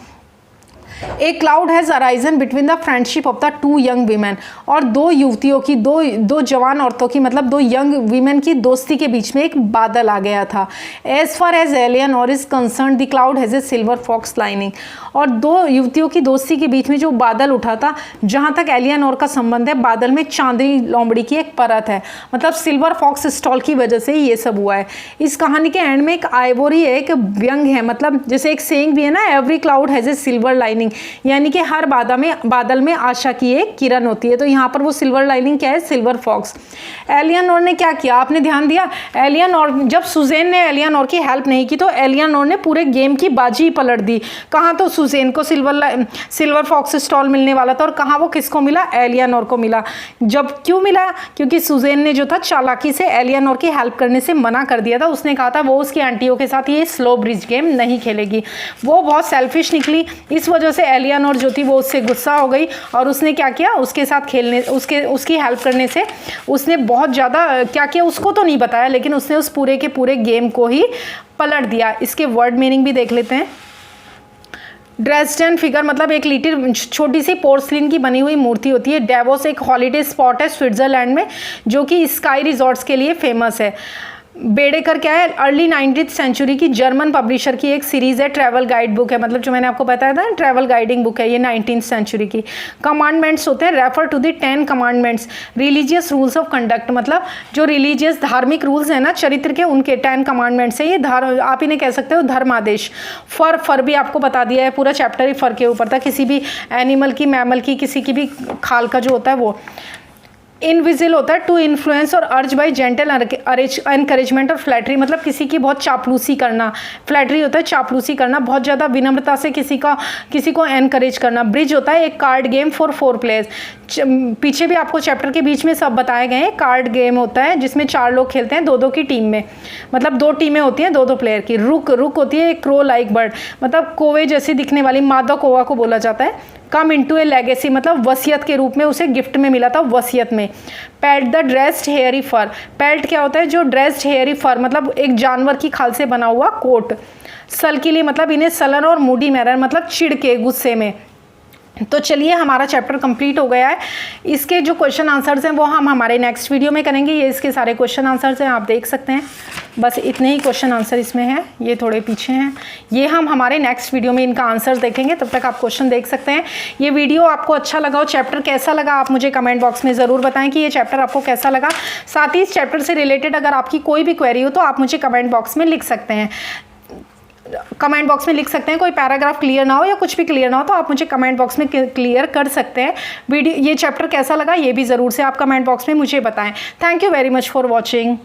ए cloud has arisen between the friendship of the two young women. और दो युवतियों की, दो जवान औरतों की, मतलब दो यंग वीमेन की दोस्ती के बीच में एक बादल आ गया था। As far as Eleanor is concern the cloud has a silver fox lining. और दो युवतियों की दोस्ती के बीच में जो बादल उठा था, जहाँ तक एलियनोर का संबंध है, बादल में चांदनी लोमड़ी की एक परत है। मतलब सिल्वर फॉक्स स्टॉल की वजह से ही ये सब हुआ है। इस कहानी के एंड में एक आइवोरी है, एक व्यंग है, मतलब जैसे एक सेइंग भी है ना, every cloud has a silver lining, यानी कि हर बादल में आशा की एक किरण होती है। तो यहाँ पर वो सिल्वर लाइनिंग क्या है, सिल्वर फॉक्स। एलियनोर ने क्या किया, आपने ध्यान दिया। एलियनोर, जब सुजेन ने एलियनोर की हेल्प नहीं की तो एलियनोर ने पूरे गेम की बाजी पलट दी। कहाँ तो सुजेन को सिल्वर फॉक्स स्टॉल मिलने वाला था और कहाँ वो किसको मिला, एलियनोर को मिला। जब क्यों मिला, क्योंकि सुजेन ने जो था चालाकी से एलियनोर की हेल्प करने से मना कर दिया था। उसने कहा था वो उसकी आंटियों के साथ ये स्लो ब्रिज गेम नहीं खेलेगी। वो बहुत सेल्फिश निकली, इस वजह से एलियनोर जो थी वो उससे गुस्सा हो गई और उसने क्या किया, उसके साथ खेलने, उसकी हेल्प करने से उसने बहुत ज़्यादा क्या किया उसको तो नहीं बताया, लेकिन उसने उस पूरे के पूरे गेम को ही पलट दिया। इसके वर्ड मीनिंग भी देख लेते हैं। ड्रेसडन फिगर मतलब एक लिटिल छोटी सी पोर्सलिन की बनी हुई मूर्ति होती है। डेवोस एक हॉलीडे स्पॉट है स्विट्जरलैंड में, जो कि स्काई रिजॉर्ट्स के लिए फेमस है। बेडेकर क्या है, अर्ली 19th सेंचुरी की जर्मन पब्लिशर की एक सीरीज़ है, ट्रैवल गाइड बुक है। मतलब जो मैंने आपको बताया था ट्रैवल गाइडिंग बुक है ये 19th सेंचुरी की। कमांडमेंट्स होते हैं, refer to the 10 commandments, religious rules of conduct, मतलब जो रिलीजियस धार्मिक रूल्स हैं ना चरित्र के, उनके 10 कमांडमेंट्स है। ये आप इन्हें कह सकते हो धर्मादेश। फर भी आपको बता दिया है, पूरा चैप्टर ही फर के ऊपर था। किसी भी एनिमल की, मैमल की, किसी की भी खाल का जो होता है वो। इनविजिल होता है टू इन्फ्लुएंस और अर्ज बाई जेंटल एनकरेजमेंट और फ्लैटरी, मतलब किसी की बहुत चापलूसी करना। फ्लैटरी होता है चापलूसी करना, बहुत ज़्यादा विनम्रता से किसी को एनकरेज करना। ब्रिज होता है एक कार्ड गेम फॉर 4 प्लेयर्स। पीछे भी आपको चैप्टर के बीच में सब बताए गए हैं। कार्ड गेम होता है जिसमें 4 लोग खेलते हैं, 2-2 की टीम में, मतलब 2 टीमें होती हैं 2-2 प्लेयर की। रुक होती है एक क्रो लाइक बर्ड, मतलब कोवे जैसी दिखने वाली, मादा कौवा को बोला जाता है। कम इनटू ए लेगेसी, मतलब वसीयत के रूप में, उसे गिफ्ट में मिला था वसीयत में। Pelt the dressed hairy fur, pelt क्या होता है, जो ड्रेस्ड हेयरी फर, मतलब एक जानवर की खाल से बना हुआ कोट। सल के लिए मतलब इन्हें सलन और मूडी मैनर, मतलब चिढ़ के, गुस्से में। तो चलिए हमारा चैप्टर कंप्लीट हो गया है। इसके जो क्वेश्चन आंसर्स हैं वो हम हमारे नेक्स्ट वीडियो में करेंगे। ये इसके सारे क्वेश्चन आंसर्स हैं, आप देख सकते हैं। बस इतने ही क्वेश्चन आंसर इसमें हैं, ये थोड़े पीछे हैं। ये हम हमारे नेक्स्ट वीडियो में इनका आंसर देखेंगे, तब तक आप क्वेश्चन देख सकते हैं। ये वीडियो आपको अच्छा लगा हो, चैप्टर कैसा लगा, आप मुझे कमेंट बॉक्स में ज़रूर बताएं कि ये चैप्टर आपको कैसा लगा। साथ ही इस चैप्टर से रिलेटेड अगर आपकी कोई भी क्वेरी हो तो आप मुझे कमेंट बॉक्स में लिख सकते हैं। कमेंट बॉक्स में लिख सकते हैं। कोई पैराग्राफ क्लियर ना हो या कुछ भी क्लियर ना हो तो आप मुझे कमेंट बॉक्स में क्लियर कर सकते हैं। वीडियो ये चैप्टर कैसा लगा ये भी ज़रूर से आप कमेंट बॉक्स में मुझे बताएं। Thank you very much for watching.